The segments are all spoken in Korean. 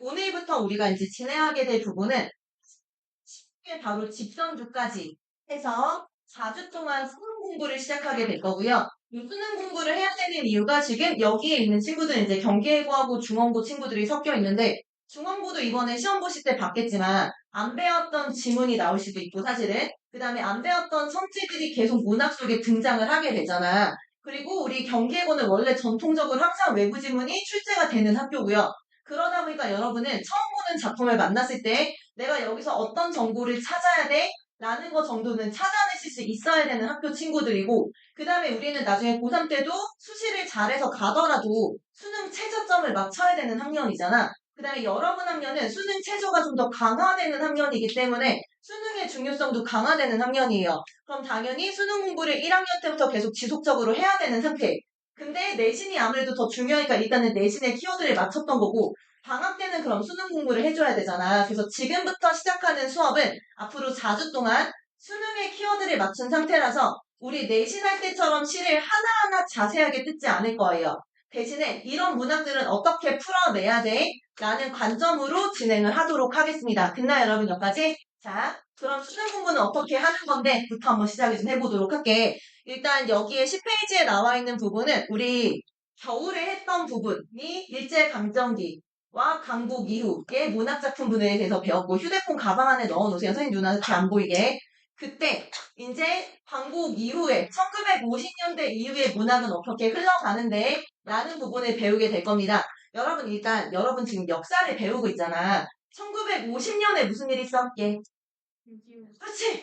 오늘부터 우리가 이제 진행하게 될 부분은 10개 바로 집성주까지 해서 4주 동안 수능 공부를 시작하게 될 거고요. 이 수능 공부를 해야 되는 이유가 지금 여기에 있는 친구들은 이제 경계고하고 중원고 친구들이 섞여 있는데 중원고도 이번에 시험 보실 때 봤겠지만 안 배웠던 지문이 나올 수도 있고 사실은 그 다음에 안 배웠던 성질들이 계속 문학 속에 등장을 하게 되잖아. 그리고 우리 경계고는 원래 전통적으로 항상 외부 지문이 출제가 되는 학교고요. 그러다 보니까 여러분은 처음 보는 작품을 만났을 때 내가 여기서 어떤 정보를 찾아야 돼? 라는 거 정도는 찾아내실 수 있어야 되는 학교 친구들이고 그 다음에 우리는 나중에 고3 때도 수시를 잘해서 가더라도 수능 최저점을 맞춰야 되는 학년이잖아. 그 다음에 여러분 학년은 수능 최저가 좀 더 강화되는 학년이기 때문에 수능의 중요성도 강화되는 학년이에요. 그럼 당연히 수능 공부를 1학년 때부터 계속 지속적으로 해야 되는 상태. 근데 내신이 아무래도 더 중요하니까 일단은 내신의 키워드를 맞췄던 거고 방학 때는 그럼 수능 공부를 해줘야 되잖아. 그래서 지금부터 시작하는 수업은 앞으로 4주 동안 수능의 키워드를 맞춘 상태라서 우리 내신할 때처럼 시를 하나하나 자세하게 뜯지 않을 거예요. 대신에 이런 문항들은 어떻게 풀어내야 돼? 라는 관점으로 진행을 하도록 하겠습니다. 됐나요, 여러분? 여기까지? 자, 그럼 수능 공부는 어떻게 하는 건데?부터 한번 시작을 좀 해보도록 할게. 일단 여기에 10페이지에 나와 있는 부분은 우리 겨울에 했던 부분이 일제강점기와 강복 이후의 문학작품분에 대해서 배웠고 휴대폰 가방 안에 넣어놓으세요. 선생님 눈앞에 안 보이게. 그때 이제 광복 이후에 1950년대 이후의 문학은 어떻게 흘러가는데 라는 부분을 배우게 될 겁니다. 여러분 일단 여러분 지금 역사를 배우고 있잖아. 1950년에 무슨 일이 있었게? 그렇지.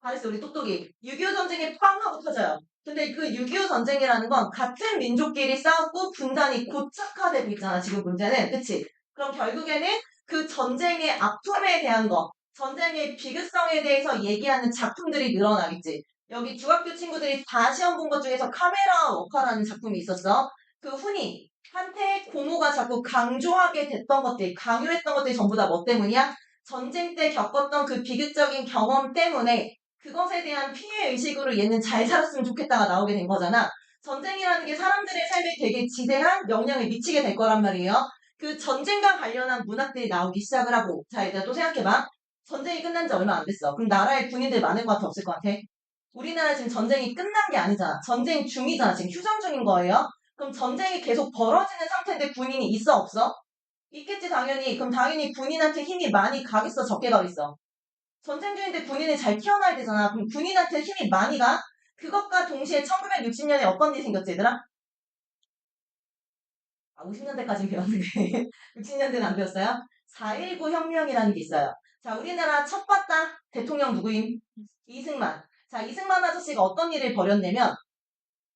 잘했어, 우리 똑똑이. 6.25 전쟁이 팡 하고 터져요. 근데 그 6.25 전쟁이라는 건 같은 민족끼리 싸웠고 분단이 고착화되고 있잖아, 지금 문제는. 그치? 그럼 결국에는 그 전쟁의 아픔에 대한 거, 전쟁의 비극성에 대해서 얘기하는 작품들이 늘어나겠지. 여기 중학교 친구들이 다 시험 본 것 중에서 카메라 워커라는 작품이 있었어. 그 훈이, 한테 고모가 자꾸 강조하게 됐던 것들, 강요했던 것들이 전부 다 뭐 때문이야? 전쟁 때 겪었던 그 비극적인 경험 때문에 그것에 대한 피해 의식으로 얘는 잘 살았으면 좋겠다가 나오게 된 거잖아. 전쟁이라는 게 사람들의 삶에 되게 지대한 영향을 미치게 될 거란 말이에요. 그 전쟁과 관련한 문학들이 나오기 시작을 하고 자 이제 또 생각해봐. 전쟁이 끝난 지 얼마 안 됐어. 그럼 나라에 군인들 많을 것 같아 없을 것 같아? 우리나라 지금 전쟁이 끝난 게 아니잖아. 전쟁 중이잖아. 지금 휴전 중인 거예요. 그럼 전쟁이 계속 벌어지는 상태인데 군인이 있어 없어? 있겠지 당연히. 그럼 당연히 군인한테 힘이 많이 가겠어 적게 가겠어? 전쟁 중인데 군인을 잘 키워놔야 되잖아. 그럼 군인한테 힘이 많이 가? 그것과 동시에 1960년에 어떤 일이 생겼지, 얘들아? 50년대까지는 배웠는데 60년대는 안 배웠어요? 4.19 혁명이라는 게 있어요. 자, 우리나라 첫 봤다 대통령 누구임? 이승만. 자, 이승만 아저씨가 어떤 일을 벌였냐면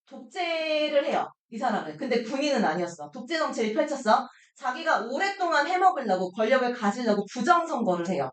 독재를 해요. 이 사람은. 근데 군인은 아니었어. 독재 정책을 펼쳤어. 자기가 오랫동안 해먹으려고 권력을 가지려고 부정선거를 해요.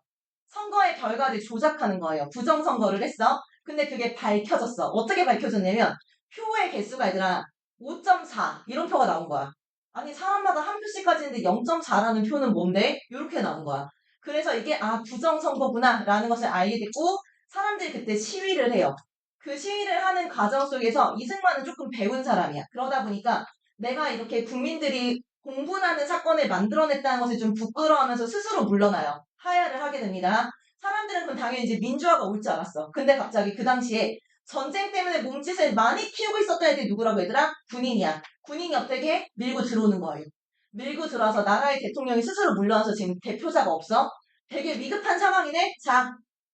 선거의 결과를 조작하는 거예요. 부정선거를 했어. 근데 그게 밝혀졌어. 어떻게 밝혀졌냐면 표의 개수가 얘들아 5.4 이런 표가 나온 거야. 아니 사람마다 한 표씩 가지는데 0.4라는 표는 뭔데? 이렇게 나온 거야. 그래서 이게 부정선거구나 라는 것을 알게 됐고 사람들이 그때 시위를 해요. 그 시위를 하는 과정 속에서 이승만은 조금 배운 사람이야. 그러다 보니까 내가 이렇게 국민들이 공분하는 사건을 만들어냈다는 것을 좀 부끄러워하면서 스스로 물러나요. 하야를 하게 됩니다. 사람들은 그럼 당연히 이제 민주화가 올 줄 알았어. 근데 갑자기 그 당시에 전쟁 때문에 몸짓을 많이 키우고 있었던 애들이 누구라고 얘들아? 군인이야. 군인이 어떻게 밀고 들어오는 거예요. 밀고 들어와서 나라의 대통령이 스스로 물러나서 지금 대표자가 없어. 되게 위급한 상황이네. 자,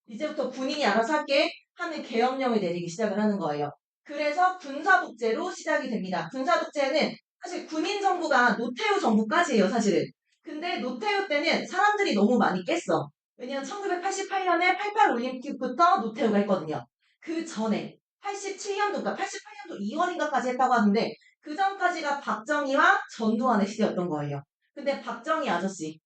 이제부터 군인이 알아서 할게 하는 계엄령을 내리기 시작을 하는 거예요. 그래서 군사독재로 시작이 됩니다. 군사독재는 사실 군인 정부가 노태우 정부까지예요, 사실은. 근데 노태우 때는 사람들이 너무 많이 깼어. 왜냐면 1988년에 88 올림픽부터 노태우가 했거든요. 그 전에 87년도인가 88년도 2월인가까지 했다고 하는데 그 전까지가 박정희와 전두환의 시대였던 거예요. 근데 박정희 아저씨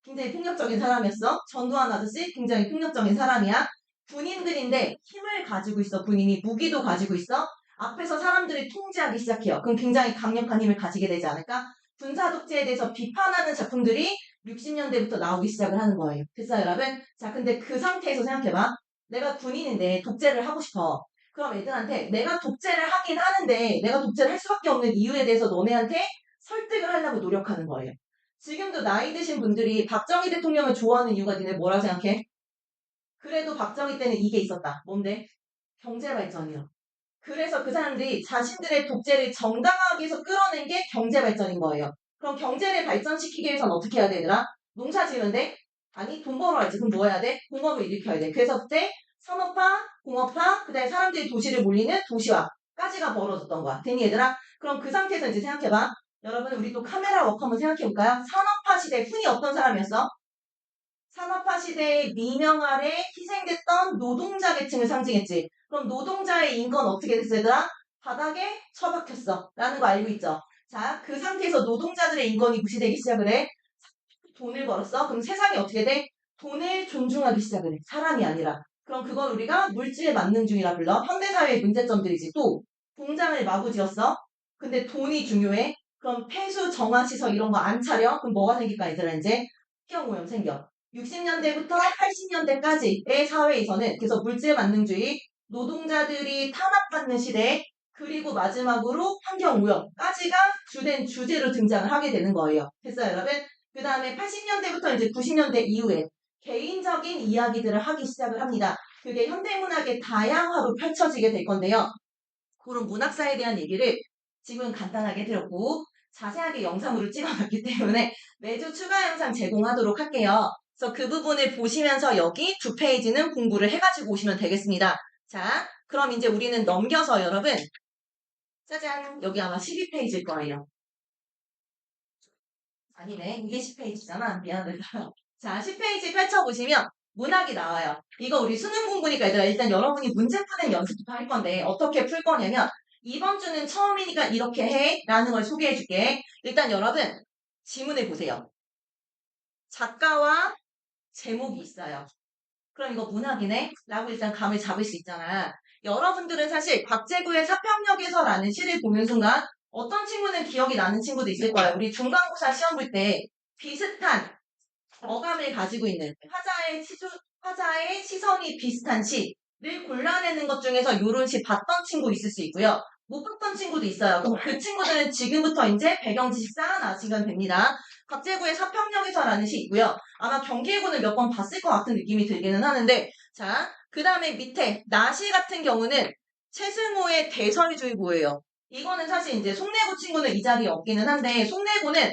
굉장히 폭력적인 사람이었어. 전두환 아저씨 굉장히 폭력적인 사람이야. 군인들인데 힘을 가지고 있어. 군인이 무기도 가지고 있어. 앞에서 사람들이 통제하기 시작해요. 그럼 굉장히 강력한 힘을 가지게 되지 않을까? 군사독재에 대해서 비판하는 작품들이 60년대부터 나오기 시작을 하는 거예요. 됐어요, 여러분? 자, 근데 그 상태에서 생각해봐. 내가 군인인데 독재를 하고 싶어. 그럼 애들한테 내가 독재를 하긴 하는데 내가 독재를 할 수밖에 없는 이유에 대해서 너네한테 설득을 하려고 노력하는 거예요. 지금도 나이 드신 분들이 박정희 대통령을 좋아하는 이유가 니네 뭐라고 생각해? 그래도 박정희 때는 이게 있었다. 뭔데? 경제 발전이요. 그래서 그 사람들이 자신들의 독재를 정당화하기 위해서 끌어낸 게 경제 발전인 거예요. 그럼 경제를 발전시키기 위해서는 어떻게 해야 되더라? 농사 지는데? 아니, 돈 벌어야지. 그럼 뭐 해야 돼? 공업을 일으켜야 돼. 그래서 그때 산업화, 공업화, 그 다음에 사람들이 도시를 몰리는 도시화까지가 벌어졌던 거야. 됐니, 얘들아? 그럼 그 상태에서 이제 생각해봐. 여러분, 우리 또 카메라 워크 한번 생각해볼까요? 산업화 시대, 흔히 어떤 사람이었어? 산업화 시대의 미명 아래 희생됐던 노동자 계층을 상징했지. 그럼 노동자의 인권 어떻게 됐어, 얘들아? 바닥에 처박혔어. 라는 거 알고 있죠? 자, 그 상태에서 노동자들의 인권이 무시되기 시작을 해. 돈을 벌었어? 그럼 세상이 어떻게 돼? 돈을 존중하기 시작을 해. 사람이 아니라. 그럼 그걸 우리가 물질 만능주의라 불러. 현대사회의 문제점들이지. 또 공장을 마구 지었어? 근데 돈이 중요해? 그럼 폐수, 정화시설 이런 거 안 차려? 그럼 뭐가 생길까, 얘들아, 이제? 환경오염 생겨. 60년대부터 80년대까지의 사회에서는 그래서 물질 만능주의, 노동자들이 탄압받는 시대, 그리고 마지막으로 환경오염까지가 주된 주제로 등장을 하게 되는 거예요. 됐어요, 여러분? 그 다음에 80년대부터 이제 90년대 이후에 개인적인 이야기들을 하기 시작을 합니다. 그게 현대문학의 다양화로 펼쳐지게 될 건데요. 그런 문학사에 대한 얘기를 지금 간단하게 드렸고 자세하게 영상으로 찍어놨기 때문에 매주 추가 영상 제공하도록 할게요. 그래서 그 부분을 보시면서 여기 2페이지는 공부를 해가지고 오시면 되겠습니다. 자, 그럼 이제 우리는 넘겨서 여러분 짜잔 여기 아마 12페이지일 거예요. 아니네 이게 10페이지잖아. 미안하다. 자 10페이지 펼쳐보시면 문학이 나와요. 이거 우리 수능 공부니까 얘들아 일단 여러분이 문제 푸는 연습부터 할 건데 어떻게 풀 거냐면 이번 주는 처음이니까 이렇게 해 라는 걸 소개해 줄게. 일단 여러분 지문을 보세요. 작가와 제목이 있어요. 그럼 이거 문학이네? 라고 일단 감을 잡을 수 있잖아. 여러분들은 사실 곽재구의 사평역에서라는 시를 보는 순간 어떤 친구는 기억이 나는 친구도 있을 거예요. 우리 중간고사 시험 볼 때 비슷한 어감을 가지고 있는 화자의 시선이 비슷한 시를 골라내는 것 중에서 요런 시 봤던 친구 있을 수 있고요. 못 봤던 친구도 있어요. 그럼 그 친구들은 지금부터 이제 배경 지식 쌓아나시면 됩니다. 곽재구의 사평역에서라는 시 있고요. 아마 경기예고는 몇 번 봤을 것 같은 느낌이 들기는 하는데 자, 그 다음에 밑에 나시 같은 경우는 최승호의 대설주의보예요. 이거는 사실 이제 송내고 친구는 이 자리에 없기는 한데 송내고는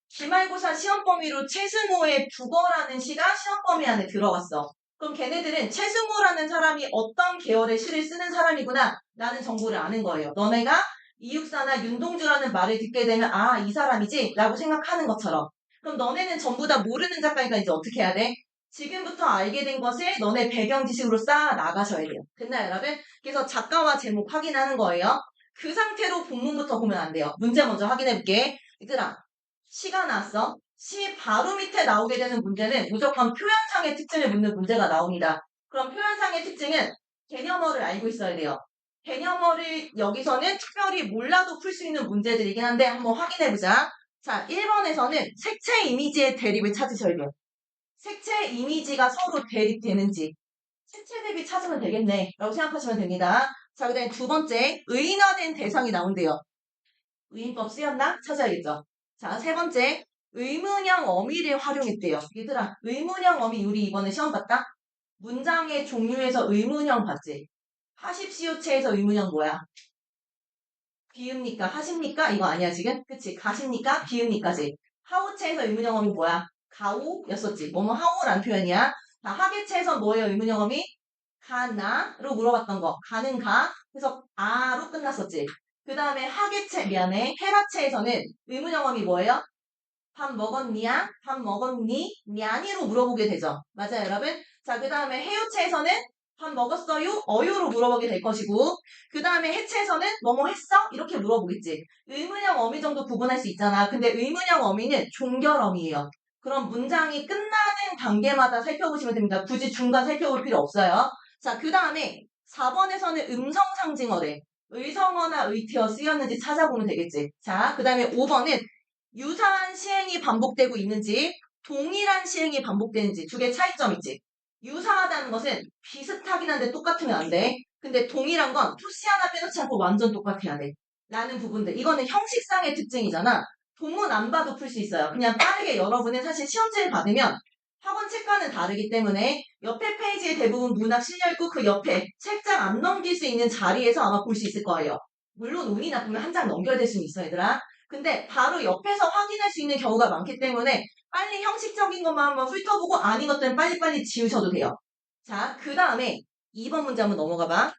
기말고사 시험 범위로 최승호의 국어라는 시가 시험 범위 안에 들어갔어. 그럼 걔네들은 최승호라는 사람이 어떤 계열의 시를 쓰는 사람이구나 라는 정보를 아는 거예요. 너네가 이육사나 윤동주라는 말을 듣게 되면 아, 이 사람이지? 라고 생각하는 것처럼. 그럼 너네는 전부 다 모르는 작가니까 이제 어떻게 해야 돼? 지금부터 알게 된 것을 너네 배경 지식으로 쌓아 나가셔야 돼요. 됐나요, 여러분? 그래서 작가와 제목 확인하는 거예요. 그 상태로 본문부터 보면 안 돼요. 문제 먼저 확인해 볼게. 얘들아, 시가 나왔어. 시 바로 밑에 나오게 되는 문제는 무조건 표현상의 특징을 묻는 문제가 나옵니다. 그럼 표현상의 특징은 개념어를 알고 있어야 돼요. 개념어를 여기서는 특별히 몰라도 풀 수 있는 문제들이긴 한데 한번 확인해보자. 자, 1번에서는 색채 이미지의 대립을 찾으셔야 돼요. 색채 이미지가 서로 대립되는지 색채 대비 찾으면 되겠네 라고 생각하시면 됩니다. 자, 그 다음에 두 번째 의인화된 대상이 나온대요. 의인법 쓰였나? 찾아야겠죠. 자, 세 번째 의문형 어미를 활용했대요. 얘들아, 의문형 어미 우리 이번에 시험 봤다? 문장의 종류에서 의문형 봤지? 하십시오체에서 의문형 뭐야? 비읍니까? 하십니까? 이거 아니야 지금? 그치? 가십니까? 비읍니까지. 하우체에서 의문형 어미 뭐야? 가우였었지. 뭐뭐 하우라는 표현이야. 자, 하계체에서 뭐예요? 의문형 어미? 가나로 물어봤던 거. 가는 가. 그래서 아로 끝났었지. 그 다음에 하계체, 미안해. 헤라체에서는 의문형어미 뭐예요? 밥 먹었니야? 밥 먹었니? 냐니로 물어보게 되죠. 맞아요, 여러분? 자, 그 다음에 해유체에서는 밥 먹었어요? 어요로 물어보게 될 것이고, 그 다음에 해체에서는 뭐뭐 했어? 이렇게 물어보겠지. 의문형 어미 정도 구분할 수 있잖아. 근데 의문형 어미는 종결어미예요. 그럼 문장이 끝나는 단계마다 살펴보시면 됩니다. 굳이 중간 살펴볼 필요 없어요. 자, 그 다음에 4번에서는 음성상징어래. 의성어나 의티어 쓰였는지 찾아보면 되겠지. 자, 그 다음에 5번은 유사한 시행이 반복되고 있는지 동일한 시행이 반복되는지 두 개 차이점 있지. 유사하다는 것은 비슷하긴 한데 똑같으면 안 돼. 근데 동일한 건 토시 하나 빼놓지 않고 완전 똑같아야 돼. 라는 부분들. 이거는 형식상의 특징이잖아. 본문 안 봐도 풀 수 있어요. 그냥 빠르게 여러분은 사실 시험지를 받으면 학원 책과는 다르기 때문에 옆에 페이지에 대부분 문학 실려있고 그 옆에 책장 안 넘길 수 있는 자리에서 아마 볼 수 있을 거예요. 물론 운이 나쁘면 한 장 넘겨야 될 수는 있어 얘들아. 근데 바로 옆에서 확인할 수 있는 경우가 많기 때문에 빨리 형식적인 것만 한번 훑어보고 아닌 것들은 빨리빨리 지우셔도 돼요. 자, 그 다음에 2번 문제 한번 넘어가 봐.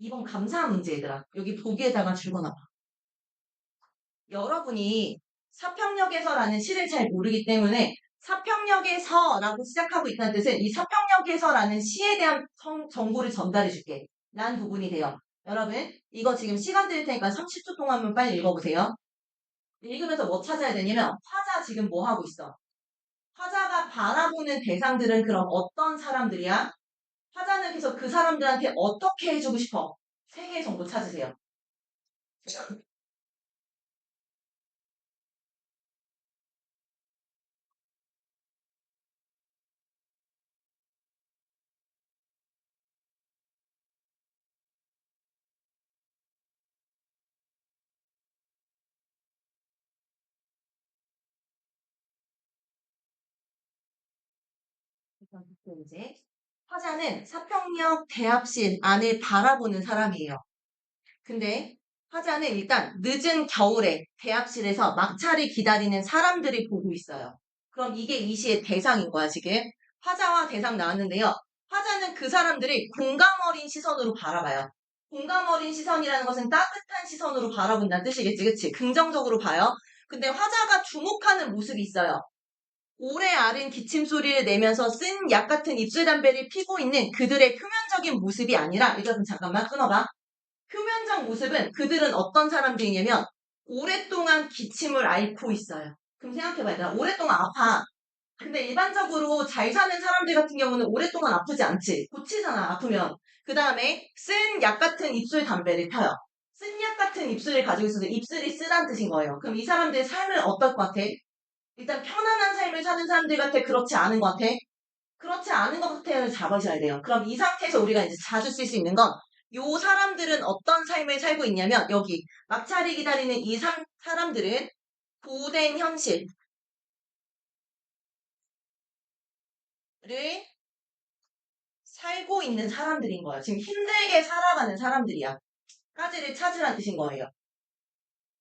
2번 감사한 문제 얘들아. 여기 보기에다가 줄거나 봐. 여러분이 사평역에서라는 시를 잘 모르기 때문에 사평역에서라고 시작하고 있다는 뜻은 이 사평역에서라는 시에 대한 정보를 전달해 줄게. 란 부분이 돼요. 여러분 이거 지금 시간 드릴 테니까 30초 동안만 빨리 읽어보세요. 읽으면서 뭐 찾아야 되냐면 화자 지금 뭐 하고 있어? 화자가 바라보는 대상들은 그럼 어떤 사람들이야? 화자는 계속 그 사람들한테 어떻게 해주고 싶어? 3개 정도 찾으세요. 이제 화자는 사평역 대합실 안을 바라보는 사람이에요. 근데 화자는 일단 늦은 겨울에 대합실에서 막차를 기다리는 사람들을 보고 있어요. 그럼 이게 이 시의 대상인 거야, 지금. 화자와 대상 나왔는데요. 화자는 그 사람들을 공감 어린 시선으로 바라봐요. 공감 어린 시선이라는 것은 따뜻한 시선으로 바라본다는 뜻이겠지, 그치? 긍정적으로 봐요. 근데 화자가 주목하는 모습이 있어요. 오래 앓은 기침 소리를 내면서 쓴 약 같은 입술 담배를 피고 있는 그들의 표면적인 모습이 아니라, 이거 좀 잠깐만 끊어봐. 표면적 모습은 그들은 어떤 사람들이냐면 오랫동안 기침을 앓고 있어요. 그럼 생각해봐야 돼. 오랫동안 아파. 근데 일반적으로 잘 사는 사람들 같은 경우는 오랫동안 아프지 않지. 고치잖아, 아프면. 그 다음에 쓴 약 같은 입술 담배를 펴요. 쓴 약 같은 입술을 가지고 있어서 입술이 쓰란 뜻인 거예요. 그럼 이 사람들의 삶은 어떨 것 같아? 일단 편안한 삶을 사는 사람들 같아? 그렇지 않은 것 같아? 그렇지 않은 것 같아를 잡으셔야 돼요. 그럼 이 상태에서 우리가 이제 자주 쓸 수 있는 건 요 사람들은 어떤 삶을 살고 있냐면 여기 막차를 기다리는 이 사람들은 고된 현실을 살고 있는 사람들인 거예요. 지금 힘들게 살아가는 사람들이야. 까지를 찾으라는 뜻인 거예요.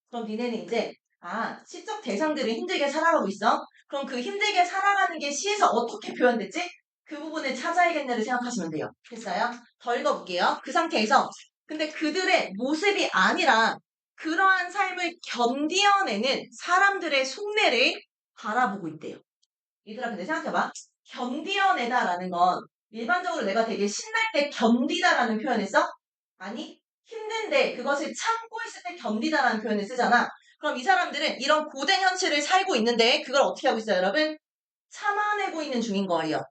그럼 니네는 이제 시적 대상들은 힘들게 살아가고 있어? 그럼 그 힘들게 살아가는 게 시에서 어떻게 표현됐지? 그 부분을 찾아야겠네를 생각하시면 돼요. 됐어요? 더 읽어볼게요. 그 상태에서 근데 그들의 모습이 아니라 그러한 삶을 견디어내는 사람들의 속내를 바라보고 있대요. 얘들아 근데 생각해봐. 견디어내다라는 건 일반적으로 내가 되게 신날 때 견디다라는 표현을 써? 아니 힘든데 그것을 참고 있을 때 견디다라는 표현을 쓰잖아. 그럼 이 사람들은 이런 고된 현실을 살고 있는데 그걸 어떻게 하고 있어요 여러분? 참아내고 있는 중인 거예요.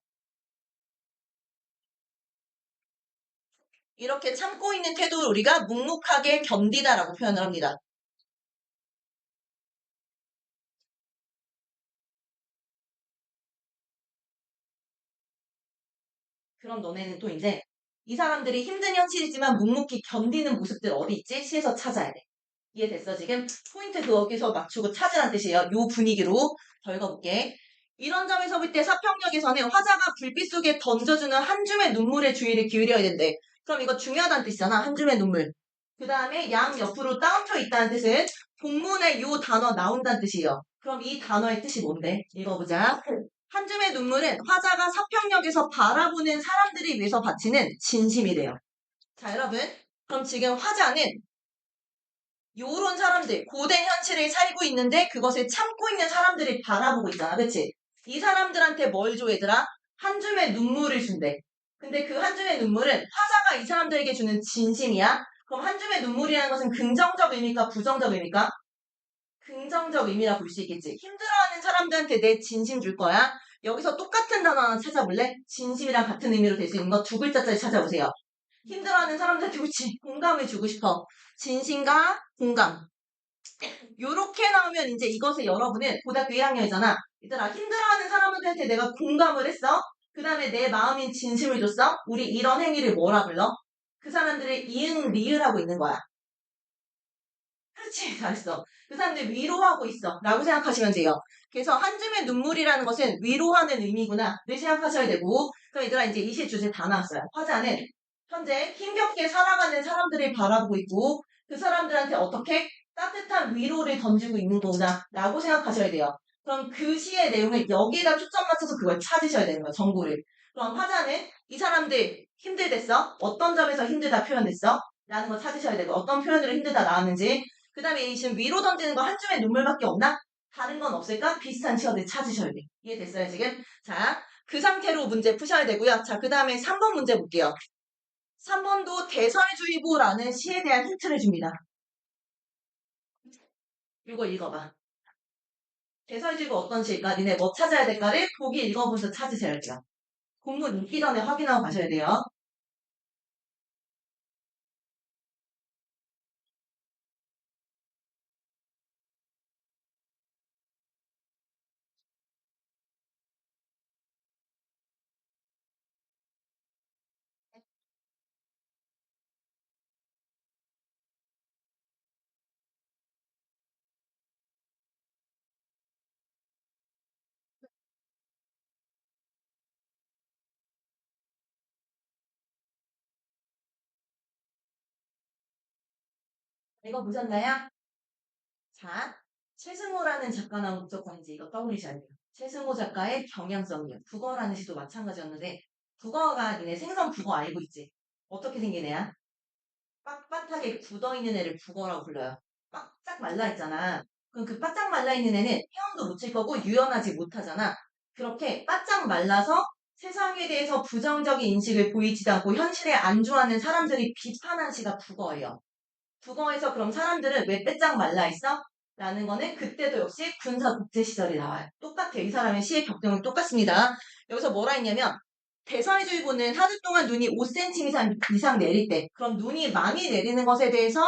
이렇게 참고 있는 태도를 우리가 묵묵하게 견디다라고 표현을 합니다. 그럼 너네는 또 이제 이 사람들이 힘든 현실이지만 묵묵히 견디는 모습들 어디 있지? 시에서 찾아야 돼. 이해됐어 지금? 포인트 거기서 맞추고 찾으란 뜻이에요. 요 분위기로 더 읽어볼게. 이런 점에서 볼 때 사평역에서는 화자가 불빛 속에 던져주는 한 줌의 눈물에 주의를 기울여야 된대. 그럼 이거 중요하다는 뜻이잖아. 한 줌의 눈물. 그 다음에 양 옆으로 따옴표 있다는 뜻은 본문에 요 단어 나온다는 뜻이에요. 그럼 이 단어의 뜻이 뭔데? 읽어보자. 한 줌의 눈물은 화자가 사평역에서 바라보는 사람들을 위해서 바치는 진심이래요. 자 여러분 그럼 지금 화자는 요런 사람들, 고된 현실을 살고 있는데 그것을 참고 있는 사람들을 바라보고 있잖아. 그치? 이 사람들한테 뭘 줘, 얘들아? 한 줌의 눈물을 준대. 근데 그 한 줌의 눈물은 화자가 이 사람들에게 주는 진심이야? 그럼 한 줌의 눈물이라는 것은 긍정적 의미일까? 부정적 의미일까? 긍정적 의미라 볼 수 있겠지. 힘들어하는 사람들한테 내 진심 줄 거야? 여기서 똑같은 단어 하나 찾아볼래? 진심이랑 같은 의미로 될 수 있는 거 두 글자짜리 찾아보세요. 힘들어하는 사람들한테 그치 공감을 주고 싶어. 진심과 공감. 요렇게 나오면 이제 이것을 여러분은 고등학교 1학년이잖아. 얘들아 힘들어하는 사람한테 내가 공감을 했어. 그 다음에 내 마음인 진심을 줬어. 우리 이런 행위를 뭐라 불러? 그 사람들을 이응 리을하고 있는 거야. 그치, 잘했어. 그 사람들 위로하고 있어. 라고 생각하시면 돼요. 그래서 한 줌의 눈물이라는 것은 위로하는 의미구나. 를 생각하셔야 되고. 그럼 얘들아, 이제 이시 주제 다 나왔어요. 화자는 현재 힘겹게 살아가는 사람들을 바라보고 있고, 그 사람들한테 어떻게 따뜻한 위로를 던지고 있는 거구나. 라고 생각하셔야 돼요. 그럼 그 시의 내용을 여기에다 초점 맞춰서 그걸 찾으셔야 되는 거예요. 정보를. 그럼 화자는 이 사람들 힘들댔어? 어떤 점에서 힘들다 표현됐어? 라는 거 찾으셔야 되고, 어떤 표현으로 힘들다 나왔는지. 그 다음에 지금 위로 던지는 거 한 줌의 눈물밖에 없나? 다른 건 없을까? 비슷한 키워드 찾으셔야 돼. 이해됐어요, 지금? 자, 그 상태로 문제 푸셔야 되고요. 자, 그 다음에 3번 문제 볼게요. 3번도 대설주의보라는 시에 대한 힌트를 줍니다. 이거 읽어봐. 대설주의보 어떤 시일까? 니네 뭐 찾아야 될까를 보기 읽어보면서 찾으셔야 돼요. 공문 읽기 전에 확인하고 가셔야 돼요. 읽어보셨나요? 자, 최승호라는 작가 나온 무조건 이제 이거 떠올리셔야 돼요. 최승호 작가의 경향성이요. 국어라는 시도 마찬가지였는데 국어가 니네 생선 국어 알고 있지? 어떻게 생긴 애야? 빳빳하게 굳어있는 애를 국어라고 불러요. 바짝 말라있잖아. 그럼 그 바짝 말라있는 애는 헤엄도 못 칠 거고 유연하지 못하잖아. 그렇게 바짝 말라서 세상에 대해서 부정적인 인식을 보이지도 않고 현실에 안주하는 사람들이 비판한 시가 국어예요. 국어에서 그럼 사람들은 왜 빼짝 말라있어? 라는 거는 그때도 역시 군사 독재 시절이 나와요. 똑같아. 이 사람의 시의 격정은 똑같습니다. 여기서 뭐라 했냐면 대설주의보는 하루 동안 눈이 5cm 이상 내릴 때 그럼 눈이 많이 내리는 것에 대해서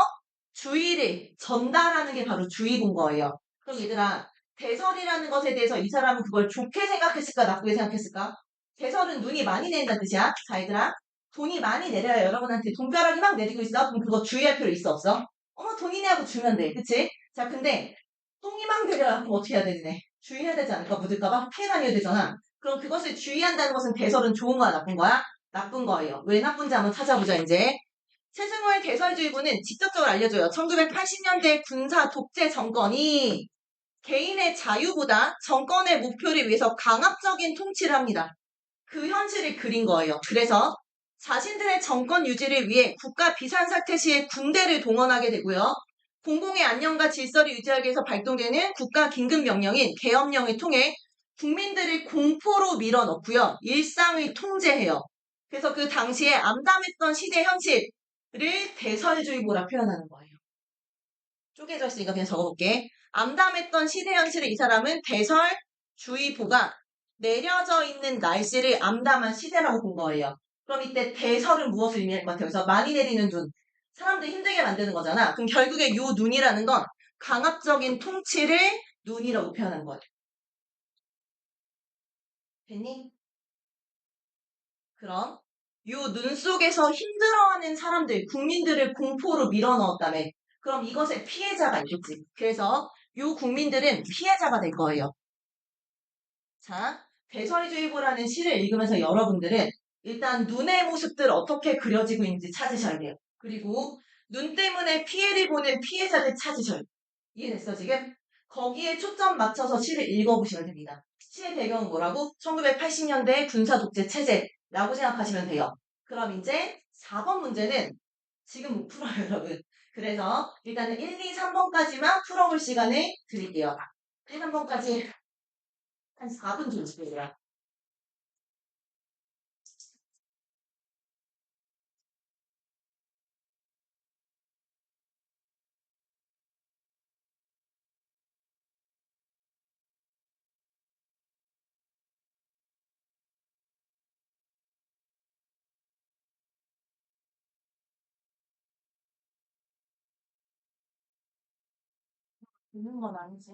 주의를 전달하는 게 바로 주의본 거예요. 그럼 얘들아 대설이라는 것에 대해서 이 사람은 그걸 좋게 생각했을까 나쁘게 생각했을까? 대설은 눈이 많이 내린다는 뜻이야. 자 얘들아 돈이 많이 내려요. 여러분한테 돈벼락이 막 내리고 있어. 그럼 그거 주의할 필요 있어 없어? 어머 돈이네 하고 주면 돼. 그치? 자 근데 똥이 막 내려요. 그럼 어떻게 해야 되네? 주의해야 되지 않을까? 묻을까봐 피해 다녀야 되잖아. 그럼 그것을 주의한다는 것은 대설은 좋은 거야 나쁜 거야? 나쁜 거예요. 왜 나쁜지 한번 찾아보자 이제. 최승호의 대설주의보는 직접적으로 알려줘요. 1980년대 군사 독재 정권이 개인의 자유보다 정권의 목표를 위해서 강압적인 통치를 합니다. 그 현실을 그린 거예요. 그래서 자신들의 정권 유지를 위해 국가 비상사태 시에 군대를 동원하게 되고요. 공공의 안녕과 질서를 유지하기 위해서 발동되는 국가 긴급명령인 계엄령을 통해 국민들을 공포로 밀어넣고요. 일상을 통제해요. 그래서 그 당시에 암담했던 시대 현실을 대설주의보라 표현하는 거예요. 쪼개져 있으니까 그냥 적어볼게. 암담했던 시대 현실을 이 사람은 대설주의보가 내려져 있는 날씨를 암담한 시대라고 본 거예요. 그럼 이때 대설은 무엇을 의미할 것 같아요? 그래서 많이 내리는 눈. 사람들 힘들게 만드는 거잖아. 그럼 결국에 요 눈이라는 건 강압적인 통치를 눈이라고 표현한 거예요. 됐니? 그럼 요 눈 속에서 힘들어하는 사람들, 국민들을 공포로 밀어넣었다며. 그럼 이것의 피해자가 있겠지. 그래서 요 국민들은 피해자가 될 거예요. 자, 대설주의보라는 시를 읽으면서 여러분들은 일단 눈의 모습들 어떻게 그려지고 있는지 찾으셔야 돼요. 그리고 눈 때문에 피해를 보는 피해자들 찾으셔야 돼요. 이해됐어, 지금? 거기에 초점 맞춰서 시를 읽어보시면 됩니다. 시의 배경은 뭐라고? 1980년대 군사독재 체제라고 생각하시면 돼요. 그럼 이제 4번 문제는 지금 못 풀어요, 여러분. 그래서 일단은 1, 2, 3번까지만 풀어볼 시간을 드릴게요. 1, 3번까지 한 4분 좀 주세요. 듣는 건 아니지.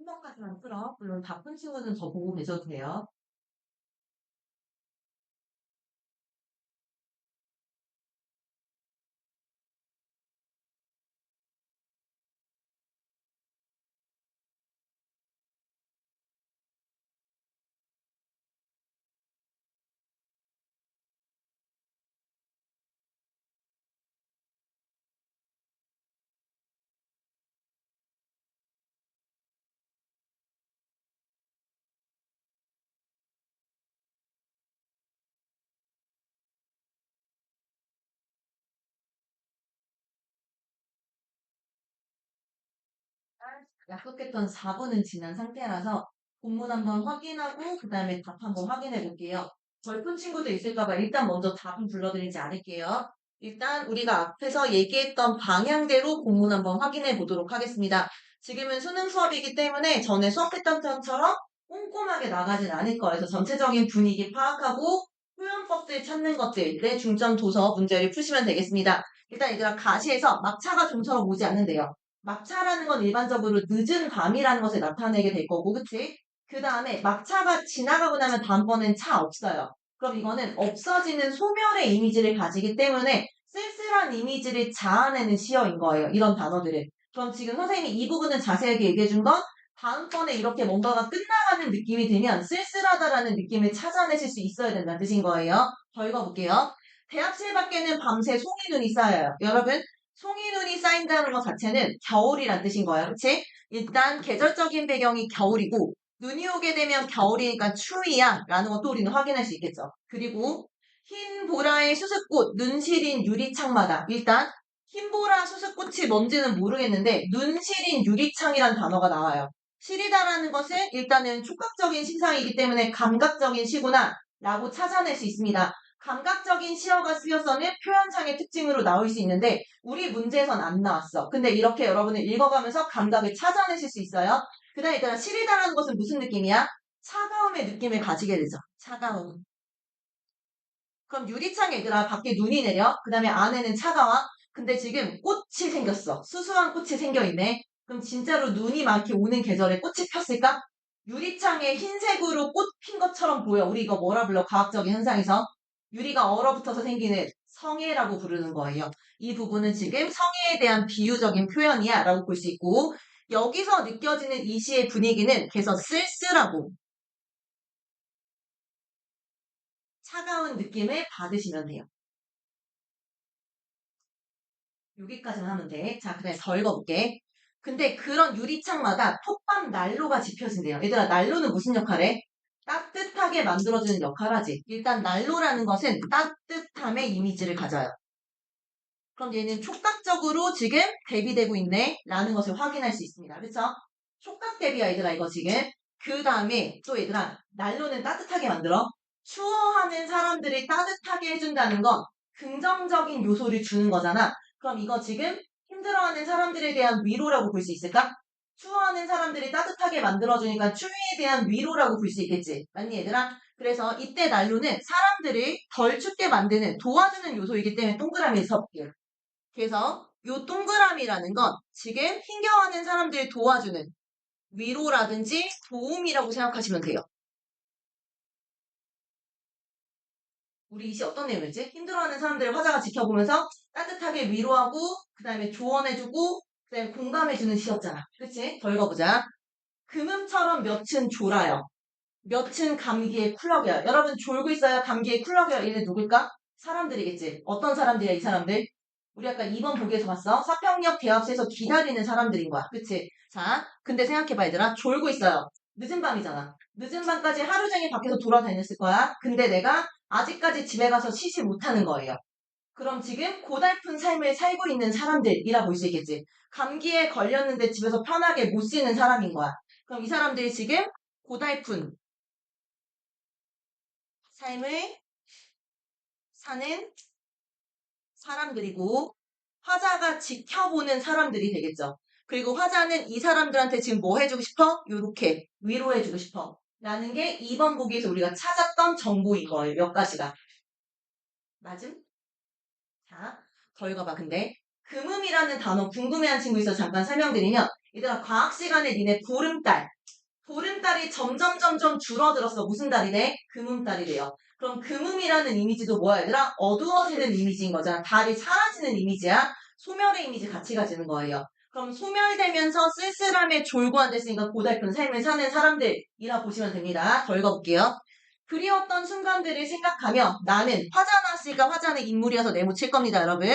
1번까지만 풀어. 물론 다 푼 친구는 더 보고 계셔도 돼요. 약속했던 4분은 지난 상태라서 본문 한번 확인하고 그 다음에 답 한번 확인해 볼게요. 덜 푼 친구도 있을까봐 일단 먼저 답은 불러드리지 않을게요. 일단 우리가 앞에서 얘기했던 방향대로 본문 한번 확인해 보도록 하겠습니다. 지금은 수능 수업이기 때문에 전에 수업했던 것처럼 꼼꼼하게 나가진 않을 거예요. 그래서 전체적인 분위기 파악하고 표현법들 찾는 것들에 중점 둬서 문제를 푸시면 되겠습니다. 일단 얘들아 가시에서 막차가 좀처럼 오지 않는데요. 막차라는 건 일반적으로 늦은 밤이라는 것을 나타내게 될 거고, 그치? 그 다음에 막차가 지나가고 나면 다음번엔 차 없어요. 그럼 이거는 없어지는 소멸의 이미지를 가지기 때문에 쓸쓸한 이미지를 자아내는 시어인 거예요. 이런 단어들을. 그럼 지금 선생님이 이 부분을 자세하게 얘기해 준 건 다음번에 이렇게 뭔가가 끝나가는 느낌이 들면 쓸쓸하다라는 느낌을 찾아내실 수 있어야 된다는 뜻인 거예요. 더 읽어볼게요. 대합실 밖에는 밤새 송이눈이 쌓여요. 여러분, 송이눈이 쌓인다는 것 자체는 겨울이란 뜻인 거예요. 그치? 일단 계절적인 배경이 겨울이고 눈이 오게 되면 겨울이니까 추위야 라는 것도 우리는 확인할 수 있겠죠. 그리고 흰 보라의 수습꽃, 눈 시린 유리창마다 일단 흰보라 수습꽃이 뭔지는 모르겠는데 눈 시린 유리창이란 단어가 나와요. 시리다라는 것은 일단은 촉각적인 신상이기 때문에 감각적인 시구나 라고 찾아낼 수 있습니다. 감각적인 시어가 쓰여서는 표현상의 특징으로 나올 수 있는데 우리 문제에선 안 나왔어. 근데 이렇게 여러분을 읽어가면서 감각을 찾아내실 수 있어요. 그 다음에 일단 시리다라는 것은 무슨 느낌이야? 차가움의 느낌을 가지게 되죠. 차가움. 그럼 유리창에 얘들아 밖에 눈이 내려. 그 다음에 안에는 차가워. 근데 지금 꽃이 생겼어. 수수한 꽃이 생겨있네. 그럼 진짜로 눈이 막 이렇게 오는 계절에 꽃이 폈을까? 유리창에 흰색으로 꽃 핀 것처럼 보여. 우리 이거 뭐라 불러? 과학적인 현상에서. 유리가 얼어붙어서 생기는 성애라고 부르는 거예요. 이 부분은 지금 성애에 대한 비유적인 표현이야 라고 볼 수 있고 여기서 느껴지는 이 시의 분위기는 그래서 쓸쓸하고 차가운 느낌을 받으시면 돼요. 여기까지만 하면 돼. 자, 그다음에 더 읽어볼게. 근데 그런 유리창마다 톱밥 난로가 지펴진대요. 얘들아, 난로는 무슨 역할해? 따뜻하게 만들어주는 역할을 하지. 일단 난로라는 것은 따뜻함의 이미지를 가져요. 그럼 얘는 촉각적으로 지금 대비되고 있네? 라는 것을 확인할 수 있습니다. 그쵸? 촉각 대비야, 얘들아, 이거 지금. 그 다음에 또 얘들아, 난로는 따뜻하게 만들어. 추워하는 사람들이 따뜻하게 해준다는 건 긍정적인 요소를 주는 거잖아. 그럼 이거 지금 힘들어하는 사람들에 대한 위로라고 볼 수 있을까? 추워하는 사람들이 따뜻하게 만들어주니까 추위에 대한 위로라고 볼 수 있겠지. 맞니, 얘들아? 그래서 이때 난로는 사람들을 덜 춥게 만드는 도와주는 요소이기 때문에 동그라미에 써볼게요. 그래서 요 동그라미라는 건 지금 힘겨워하는 사람들을 도와주는 위로라든지 도움이라고 생각하시면 돼요. 우리 이 시 어떤 내용이지? 힘들어하는 사람들을 화자가 지켜보면서 따뜻하게 위로하고 그 다음에 조언해주고 그 다음에 공감해주는 시였잖아. 그치? 더 읽어보자. 금음처럼 몇은 졸아요. 몇은 감기에 쿨럭여요. 여러분 졸고 있어요? 감기에 쿨럭여요. 얘네 누굴까? 사람들이겠지. 어떤 사람들이야 이 사람들? 우리 아까 2번 보기에서 봤어. 사평역 대합실에서 기다리는 사람들인 거야. 그치? 자, 근데 생각해봐 얘들아. 졸고 있어요. 늦은 밤이잖아. 늦은 밤까지 하루 종일 밖에서 돌아다녔을 거야. 근데 내가 아직까지 집에 가서 쉬지 못하는 거예요. 그럼 지금 고달픈 삶을 살고 있는 사람들이라 볼 수 있겠지. 감기에 걸렸는데 집에서 편하게 못 쉬는 사람인 거야. 그럼 이 사람들이 지금 고달픈 삶을 사는 사람들이고 화자가 지켜보는 사람들이 되겠죠. 그리고 화자는 이 사람들한테 지금 뭐 해주고 싶어? 요렇게 위로해주고 싶어. 라는 게 2번 보기에서 우리가 찾았던 정보인 거예요. 몇 가지가. 맞음? 자, 더 읽어봐. 근데 금음이라는 단어 궁금해하는 친구 있어서 잠깐 설명드리면 얘들아 과학 시간에 니네 보름달 보름달이 점점 줄어들었어. 무슨 달이네? 금음달이래요. 그럼 금음이라는 이미지도 뭐야 얘들아? 어두워지는 이미지인 거잖아. 달이 사라지는 이미지야. 소멸의 이미지 같이 가지는 거예요. 그럼 소멸되면서 쓸쓸함에 졸고 앉아있으니까 고달픈 삶을 사는 사람들이라 보시면 됩니다. 더 읽어볼게요. 그리웠던 순간들을 생각하며 나는 화자 나왔으니까 화자는 인물이어서 네모칠 겁니다, 여러분.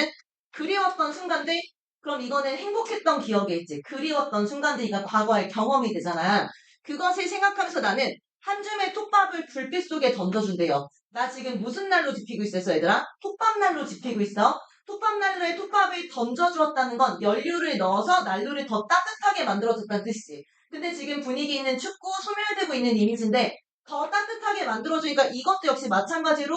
그리웠던 순간들? 그럼 이거는 행복했던 기억이겠지. 그리웠던 순간들이니까 과거의 경험이 되잖아. 그것을 생각하면서 나는 한 줌의 톱밥을 불빛 속에 던져준대요. 나 지금 무슨 날로 지피고 있었어, 얘들아? 톱밥날로 지피고 있어. 톱밥난로에 톱밥을 던져주었다는 건 연료를 넣어서 난로를 더 따뜻하게 만들어줬다는 뜻이지. 근데 지금 분위기 있는 춥고 소멸되고 있는 이미지인데 더 따뜻하게 만들어주니까 이것도 역시 마찬가지로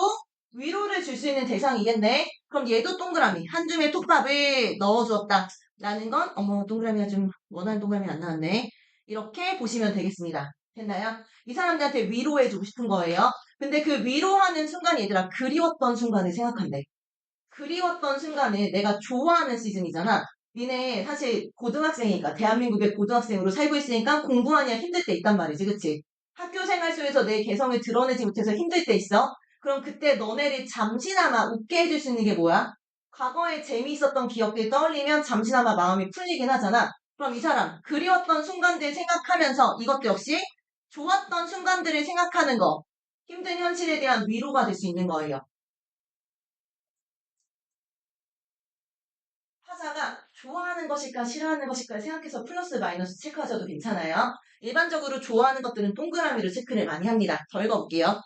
위로를 줄 수 있는 대상이겠네. 그럼 얘도 동그라미. 한 줌의 톱밥을 넣어주었다. 라는 건 어머 동그라미가 좀 원하는 동그라미 안 나왔네. 이렇게 보시면 되겠습니다. 됐나요? 이 사람들한테 위로해주고 싶은 거예요. 근데 그 위로하는 순간 얘들아 그리웠던 순간을 생각한대. 그리웠던 순간에 내가 좋아하는 시즌이잖아. 니네 사실 고등학생이니까 대한민국의 고등학생으로 살고 있으니까 공부하냐 힘들 때 있단 말이지. 그치? 학교 생활 속에서 내 개성을 드러내지 못해서 힘들 때 있어. 그럼 그때 너네를 잠시나마 웃게 해줄 수 있는 게 뭐야? 과거에 재미있었던 기억들 떠올리면 잠시나마 마음이 풀리긴 하잖아. 그럼 이 사람 그리웠던 순간들 생각하면서 이것도 역시 좋았던 순간들을 생각하는 거. 힘든 현실에 대한 위로가 될 수 있는 거예요. 타자가 좋아하는 것일까 싫어하는 것일까 생각해서 플러스 마이너스 체크하셔도 괜찮아요. 일반적으로 좋아하는 것들은 동그라미로 체크를 많이 합니다. 더 읽어볼게요.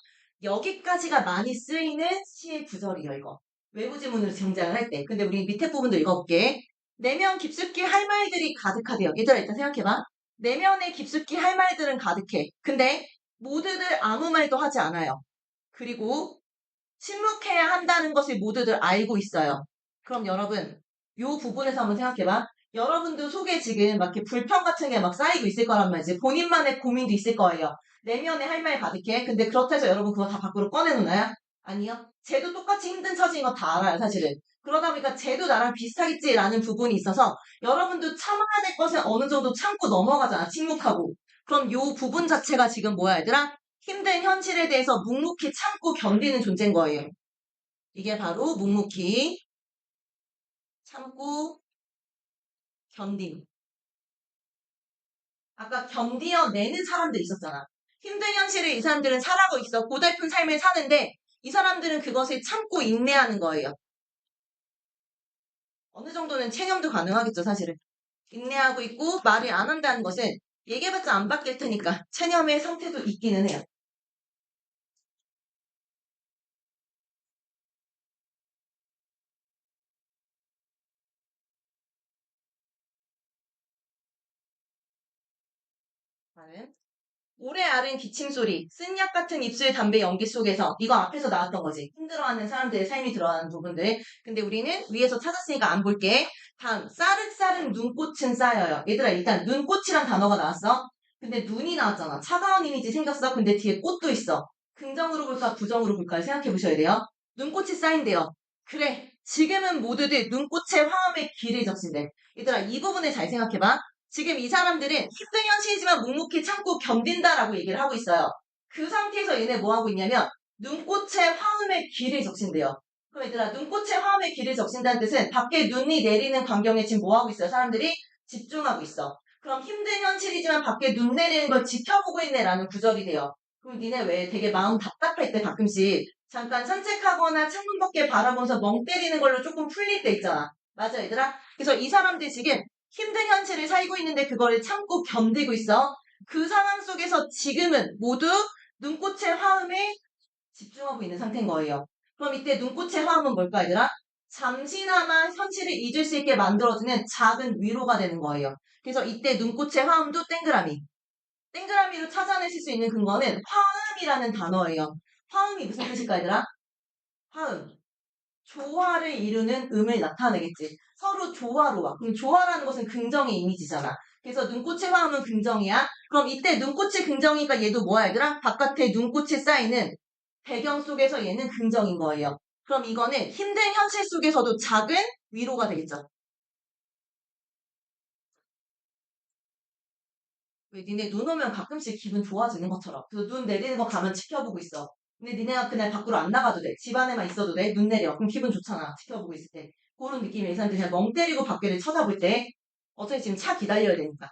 여기까지가 많이 쓰이는 시의 구절이에요. 이거. 외부 지문으로 등장을 할 때. 근데 우리 밑에 부분도 읽어볼게. 내면 깊숙이 할 말들이 가득하대요. 얘들아 일단 생각해봐. 내면에 깊숙이 할 말들은 가득해. 근데 모두들 아무 말도 하지 않아요. 그리고 침묵해야 한다는 것을 모두들 알고 있어요. 그럼 여러분, 요 부분에서 한번 생각해봐. 여러분도 속에 지금 막 이렇게 불평 같은 게 막 쌓이고 있을 거란 말이지. 본인만의 고민도 있을 거예요. 내면에 할 말 가득해. 근데 그렇다 해서 여러분 그거 다 밖으로 꺼내놓나요? 아니요. 쟤도 똑같이 힘든 처지인 거 다 알아요, 사실은. 그러다 보니까 쟤도 나랑 비슷하겠지라는 부분이 있어서 여러분도 참아야 될 것은 어느 정도 참고 넘어가잖아, 침묵하고. 그럼 요 부분 자체가 지금 뭐야, 얘들아? 힘든 현실에 대해서 묵묵히 참고 견디는 존재인 거예요. 이게 바로 묵묵히 참고 견딤. 아까 견디어내는 사람들 있었잖아. 힘든 현실을 이 사람들은 살아가고 있어. 고달픈 삶을 사는데 이 사람들은 그것을 참고 인내하는 거예요. 어느 정도는 체념도 가능하겠죠, 사실은. 인내하고 있고 말을 안 한다는 것은 얘기해봤자 안 바뀔 테니까 체념의 상태도 있기는 해요. 나는 오래 앓은 기침소리, 쓴약 같은 입술 담배 연기 속에서 이거 앞에서 나왔던 거지. 힘들어하는 사람들의 삶이 들어가는 부분들. 근데 우리는 위에서 찾았으니까 안 볼게. 다음, 싸륵싸륵 눈꽃은 쌓여요. 얘들아 일단 눈꽃이란 단어가 나왔어. 근데 눈이 나왔잖아. 차가운 이미지 생겼어. 근데 뒤에 꽃도 있어. 긍정으로 볼까 부정으로 볼까 생각해 보셔야 돼요. 눈꽃이 쌓인대요. 그래. 지금은 모두들 눈꽃의 화음에 길을 적신대. 얘들아 이 부분을 잘 생각해봐. 지금 이 사람들은 힘든 현실이지만 묵묵히 참고 견딘다라고 얘기를 하고 있어요. 그 상태에서 얘네 뭐 하고 있냐면 눈꽃의 화음에 길을 적신대요. 그럼 얘들아 눈꽃의 화음에 길을 적신다는 뜻은 밖에 눈이 내리는 광경에 지금 뭐 하고 있어요? 사람들이 집중하고 있어. 그럼 힘든 현실이지만 밖에 눈 내리는 걸 지켜보고 있네라는 구절이 돼요. 그럼 니네 왜 되게 마음 답답할 때 가끔씩 잠깐 산책하거나 창문 밖에 바라보면서 멍 때리는 걸로 조금 풀릴 때 있잖아. 맞아 얘들아? 그래서 이 사람들 지금 힘든 현실을 살고 있는데 그거를 참고 견디고 있어. 그 상황 속에서 지금은 모두 눈꽃의 화음에 집중하고 있는 상태인 거예요. 그럼 이때 눈꽃의 화음은 뭘까, 얘들아? 잠시나마 현실을 잊을 수 있게 만들어주는 작은 위로가 되는 거예요. 그래서 이때 눈꽃의 화음도 땡그라미. 땡그라미로 찾아내실 수 있는 근거는 화음이라는 단어예요. 화음이 무슨 뜻일까, 얘들아? 화음. 조화를 이루는 음을 나타내겠지. 서로 조화로워. 그럼 조화라는 것은 긍정의 이미지잖아. 그래서 눈꽃의 화음은 긍정이야. 그럼 이때 눈꽃이 긍정이니까 얘도 뭐야 얘들아? 바깥에 눈꽃이 쌓이는 배경 속에서 얘는 긍정인 거예요. 그럼 이거는 힘든 현실 속에서도 작은 위로가 되겠죠. 왜 니네 눈 오면 가끔씩 기분 좋아지는 것처럼. 그래서 눈 내리는 거 가면 지켜보고 있어. 근데 니네가 그날 밖으로 안 나가도 돼. 집 안에만 있어도 돼. 눈 내려. 그럼 기분 좋잖아. 지켜보고 있을 때. 그런 느낌의 사람들이 그냥 멍 때리고 밖을 쳐다볼 때 어차피 지금 차 기다려야 되니까.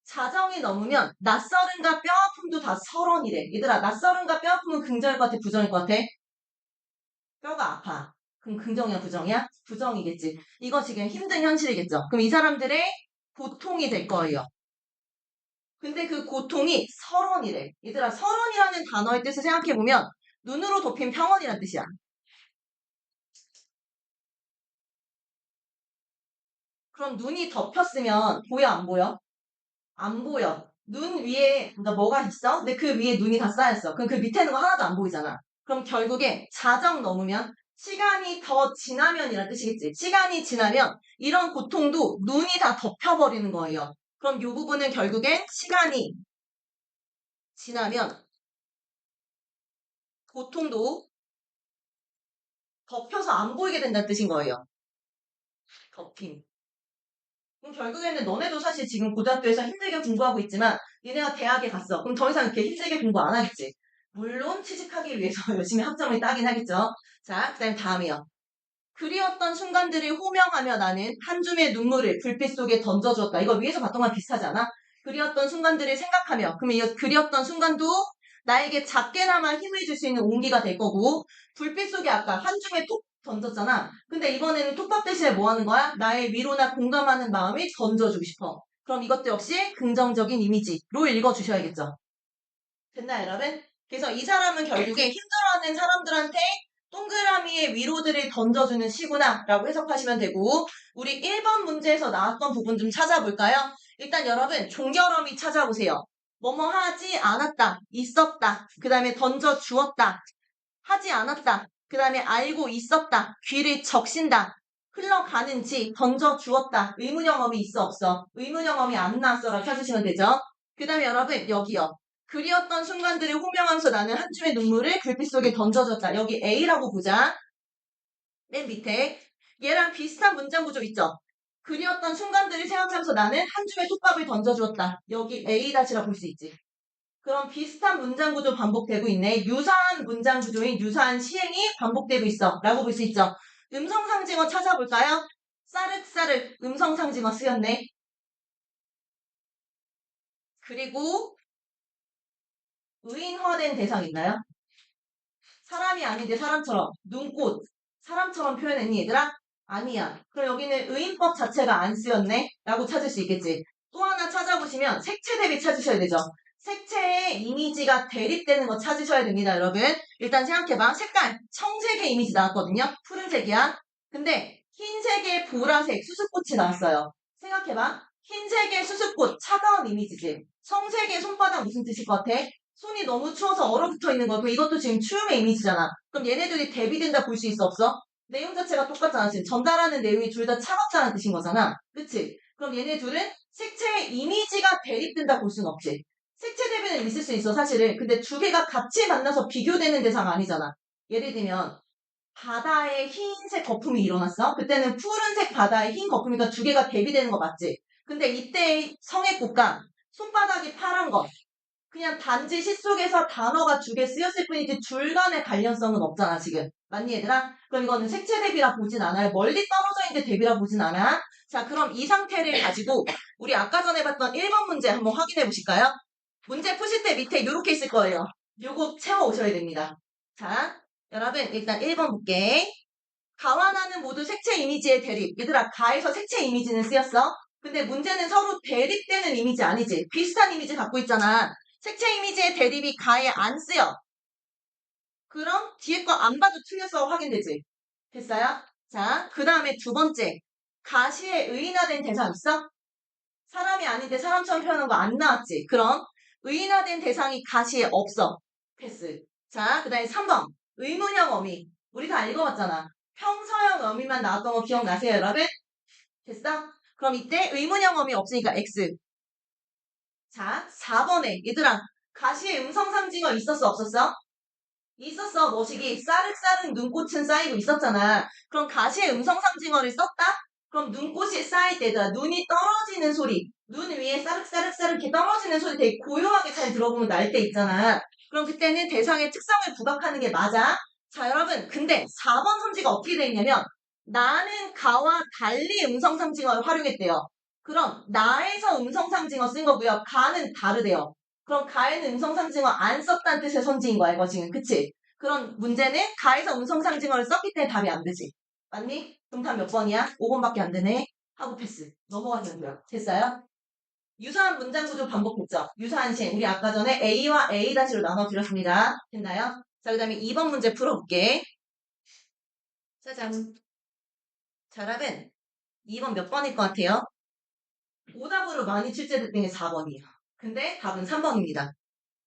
자정이 넘으면 낯설음과 뼈아픔도 다 설원이래. 얘들아, 낯설음과 뼈아픔은 긍정일 것 같아? 부정일 것 같아? 뼈가 아파. 그럼 긍정이야, 부정이야? 부정이겠지. 이거 지금 힘든 현실이겠죠. 그럼 이 사람들의 고통이 될 거예요. 근데 그 고통이 설원이래. 얘들아, 설원이라는 단어의 뜻을 생각해보면 눈으로 덮인 평원이란 뜻이야. 그럼 눈이 덮였으면 보여, 안 보여? 안 보여. 눈 위에 그러니까 뭐가 있어? 근데 그 위에 눈이 다 쌓였어. 그럼 그 밑에 있는 거 하나도 안 보이잖아. 그럼 결국에 자정 넘으면 시간이 더 지나면이란 뜻이겠지. 시간이 지나면 이런 고통도 눈이 다 덮여버리는 거예요. 그럼 이 부분은 결국엔 시간이 지나면 고통도 덮여서 안 보이게 된다는 뜻인 거예요. 덮임. 그럼 결국에는 너네도 사실 지금 고등학교에서 힘들게 공부하고 있지만 니네가 대학에 갔어. 그럼 더 이상 이렇게 힘들게 공부 안 하겠지. 물론 취직하기 위해서 열심히 학점을 따긴 하겠죠. 자, 그 다음에 다음이요. 그리웠던 순간들을 호명하며 나는 한 줌의 눈물을 불빛 속에 던져주었다. 이거 위에서 봤던 거랑 비슷하지 않아? 그리웠던 순간들을 생각하며 그러면 이 그리웠던 순간도 나에게 작게나마 힘을 줄 수 있는 온기가 될 거고 불빛 속에 아까 한 줌의 톡 던졌잖아. 근데 이번에는 톡밥 대신에 뭐 하는 거야? 나의 위로나 공감하는 마음을 던져주고 싶어. 그럼 이것도 역시 긍정적인 이미지로 읽어주셔야겠죠. 됐나요, 여러분? 그래서 이 사람은 결국에 힘들어하는 사람들한테 동그라미의 위로들을 던져주는 시구나 라고 해석하시면 되고 우리 1번 문제에서 나왔던 부분 좀 찾아볼까요? 일단 여러분 종결어미 찾아보세요. 뭐뭐 하지 않았다, 있었다, 그 다음에 던져주었다, 하지 않았다, 그 다음에 알고 있었다, 귀를 적신다, 흘러가는지, 던져주었다, 의문형어미 있어 없어? 의문형어미 안 나왔어라고 찾으시면 되죠. 그 다음에 여러분 여기요. 그리웠던 순간들을 호명하면서 나는 한 줌의 눈물을 불빛 속에 던져줬다. 여기 A라고 보자. 맨 밑에 얘랑 비슷한 문장 구조 있죠? 그리웠던 순간들을 생각하면서 나는 한 줌의 톱밥을 던져주었다. 여기 A-라고 볼 수 있지. 그럼 비슷한 문장 구조 반복되고 있네. 유사한 문장 구조인 유사한 시행이 반복되고 있어. 라고 볼 수 있죠. 음성상징어 찾아볼까요? 싸륵싸륵 음성상징어 쓰였네. 그리고 의인화된 대상 있나요? 사람이 아닌데 사람처럼 눈꽃 사람처럼 표현했니 얘들아? 아니야. 그럼 여기는 의인법 자체가 안 쓰였네? 라고 찾을 수 있겠지. 또 하나 찾아보시면 색채 대비 찾으셔야 되죠. 색채의 이미지가 대립되는 거 찾으셔야 됩니다, 여러분. 일단 생각해봐. 색깔, 청색의 이미지 나왔거든요. 푸른색이야. 근데 흰색의 보라색, 수수꽃이 나왔어요. 생각해봐. 흰색의 수수꽃, 차가운 이미지지. 청색의 손바닥 무슨 뜻일 것 같아? 손이 너무 추워서 얼어붙어 있는 거. 그럼 이것도 지금 추움의 이미지잖아. 그럼 얘네들이 대비된다 볼 수 있어 없어? 내용 자체가 똑같잖아. 지금 전달하는 내용이 둘 다 차갑다는 뜻인 거잖아. 그치? 그럼 얘네 둘은 색채의 이미지가 대립된다 볼 수는 없지. 색채 대비는 있을 수 있어, 사실은. 근데 두 개가 같이 만나서 비교되는 대상 아니잖아. 예를 들면 바다에 흰색 거품이 일어났어. 그때는 푸른색 바다에 흰 거품이니까 두 개가 대비되는 거 맞지? 근데 이때의 성액국가 손바닥이 파란 거 그냥 단지 시 속에서 단어가 두 개 쓰였을 뿐이지 둘 간의 관련성은 없잖아, 지금. 맞니, 얘들아? 그럼 이거는 색채 대비라 보진 않아요. 멀리 떨어져 있는데 대비라 보진 않아. 자, 그럼 이 상태를 가지고 우리 아까 전에 봤던 1번 문제 한번 확인해 보실까요? 문제 푸실 때 밑에 이렇게 있을 거예요. 요거 채워 오셔야 됩니다. 자, 여러분 일단 1번 볼게. 가와 나는 모두 색채 이미지의 대립. 얘들아, 가에서 색채 이미지는 쓰였어? 근데 문제는 서로 대립되는 이미지 아니지? 비슷한 이미지 갖고 있잖아. 색채 이미지의 대립이 가에 안 쓰여. 그럼 뒤에 거 안 봐도 틀려서 확인되지? 됐어요? 자, 그 다음에 두 번째. 가시에 의인화된 대상 있어? 사람이 아닌데 사람처럼 표현한 거 안 나왔지? 그럼 의인화된 대상이 가시에 없어. 패스. 자, 그 다음에 3번. 의문형 어미. 우리 다 읽어봤잖아. 평서형 어미만 나왔던 거 기억나세요, 여러분? 됐어? 그럼 이때 의문형 어미 없으니까 X. 자, 4번에 얘들아 가시에 음성상징어 있었어 없었어? 있었어. 뭐시기 싸륵싸륵 눈꽃은 쌓이고 있었잖아. 그럼 가시에 음성상징어를 썼다? 그럼 눈꽃이 쌓일 때다. 눈이 떨어지는 소리. 눈 위에 싸륵싸륵싸륵 이렇게 떨어지는 소리 되게 고요하게 잘 들어보면 날 때 있잖아. 그럼 그때는 대상의 특성을 부각하는 게 맞아. 자, 여러분. 근데 4번 선지가 어떻게 돼 있냐면 나는 가와 달리 음성상징어를 활용했대요. 그럼 나에서 음성상징어 쓴 거고요. 가는 다르대요. 그럼 가에는 음성상징어 안 썼다는 뜻의 선지인 거야, 이거 지금. 그치? 그런 문제는 가에서 음성상징어를 썼기 때문에 답이 안 되지. 맞니? 그럼 답 몇 번이야? 5번밖에 안 되네. 하고 패스. 넘어가시면 돼요. 됐어요? 유사한 문장 구조 반복했죠. 유사한 시 우리 아까 전에 A와 A-로 나눠드렸습니다. 됐나요? 자, 그 다음에 2번 문제 풀어볼게. 짜잔. 정답은 2번 몇 번일 것 같아요? 오답으로 많이 출제됐던 게 4번이에요. 근데 답은 3번입니다.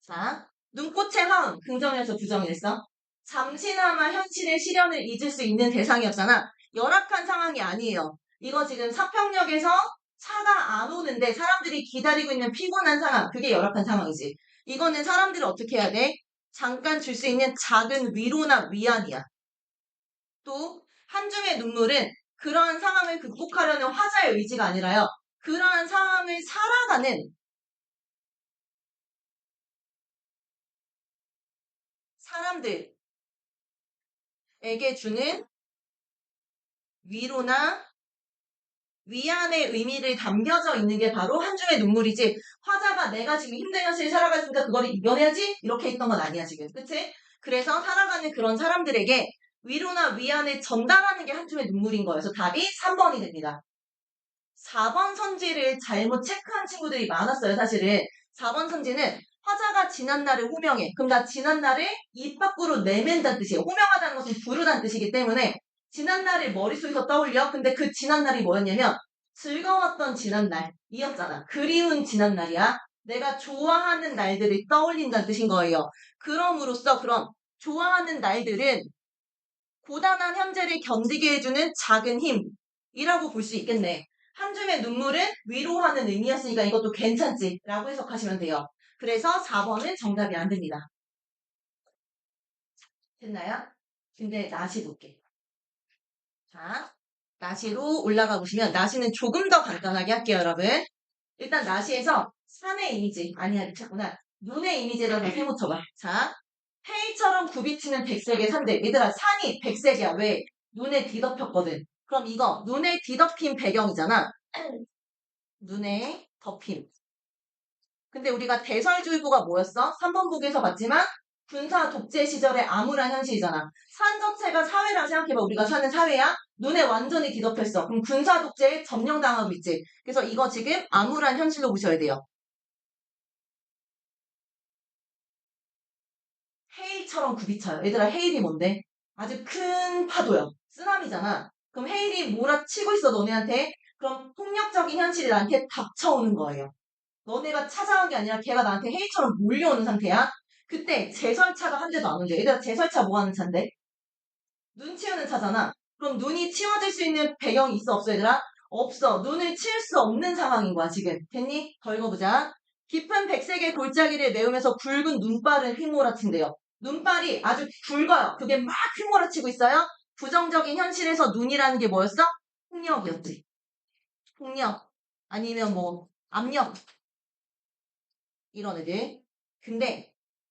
자, 눈꽃의 화음, 긍정에서 부정했어. 잠시나마 현실의 시련을 잊을 수 있는 대상이었잖아. 열악한 상황이 아니에요. 이거 지금 사평역에서 차가 안 오는데 사람들이 기다리고 있는 피곤한 상황, 그게 열악한 상황이지. 이거는 사람들이 어떻게 해야 돼? 잠깐 줄 수 있는 작은 위로나 위안이야. 또 한 줌의 눈물은 그러한 상황을 극복하려는 화자의 의지가 아니라요. 그러한 상황을 살아가는 사람들에게 주는 위로나 위안의 의미를 담겨져 있는 게 바로 한 줌의 눈물이지. 화자가 내가 지금 힘든 현실을 살아가니까 그걸 이겨내야지 이렇게 했던 건 아니야 지금. 그치? 그래서 살아가는 그런 사람들에게 위로나 위안을 전달하는 게 한 줌의 눈물인 거여서 답이 3번이 됩니다. 4번 선지를 잘못 체크한 친구들이 많았어요, 사실은. 4번 선지는 화자가 지난날을 호명해. 그럼 나 지난날을 입 밖으로 내맨다는 뜻이에요. 호명하다는 것은 부르다는 뜻이기 때문에 지난날을 머릿속에서 떠올려. 근데 그 지난날이 뭐였냐면 즐거웠던 지난날이었잖아. 그리운 지난날이야. 내가 좋아하는 날들을 떠올린다는 뜻인 거예요. 그럼으로써 그럼 좋아하는 날들은 고단한 현재를 견디게 해주는 작은 힘이라고 볼 수 있겠네. 한 줌의 눈물은 위로하는 의미였으니까 이것도 괜찮지 라고 해석하시면 돼요. 그래서 4번은 정답이 안 됩니다. 됐나요? 근데 나시 볼게. 자, 나시로 올라가 보시면 나시는 조금 더 간단하게 할게요, 여러분. 일단 나시에서 산의 이미지, 아니야, 미쳤구나. 눈의 이미지를 더 세모쳐봐. 자, 헤이처럼 굽이치는 백색의 산들. 얘들아, 산이 백색이야. 왜? 눈에 뒤덮였거든. 그럼 이거 눈에 뒤덮인 배경이잖아. 눈에 덮임. 근데 우리가 대설주의보가 뭐였어? 3번 보기에서 봤지만 군사 독재 시절의 암울한 현실이잖아. 산 전체가 사회라 생각해봐. 우리가 사는 사회야? 눈에 완전히 뒤덮였어. 그럼 군사 독재에 점령당하고 있지. 그래서 이거 지금 암울한 현실로 보셔야 돼요. 헤일처럼 굽이쳐요. 얘들아, 헤일이 뭔데? 아주 큰 파도요. 쓰나미잖아. 그럼 헤일이 몰아치고 있어, 너네한테. 그럼 폭력적인 현실이 나한테 닥쳐오는 거예요. 너네가 찾아온 게 아니라 걔가 나한테 헤일처럼 몰려오는 상태야. 그때 제설차가 한 대도 안 온대. 얘들아, 제설차 뭐 하는 차인데? 눈 치우는 차잖아. 그럼 눈이 치워질 수 있는 배경이 있어, 없어, 얘들아? 없어. 눈을 치울 수 없는 상황인 거야, 지금. 됐니? 더 읽어보자. 깊은 백색의 골짜기를 메우면서 붉은 눈발을 휘몰아친대요. 눈발이 아주 굵어요. 그게 막 휘몰아치고 있어요. 부정적인 현실에서 눈이라는 게 뭐였어? 폭력이었지. 폭력. 아니면 뭐, 압력. 이런 애들. 근데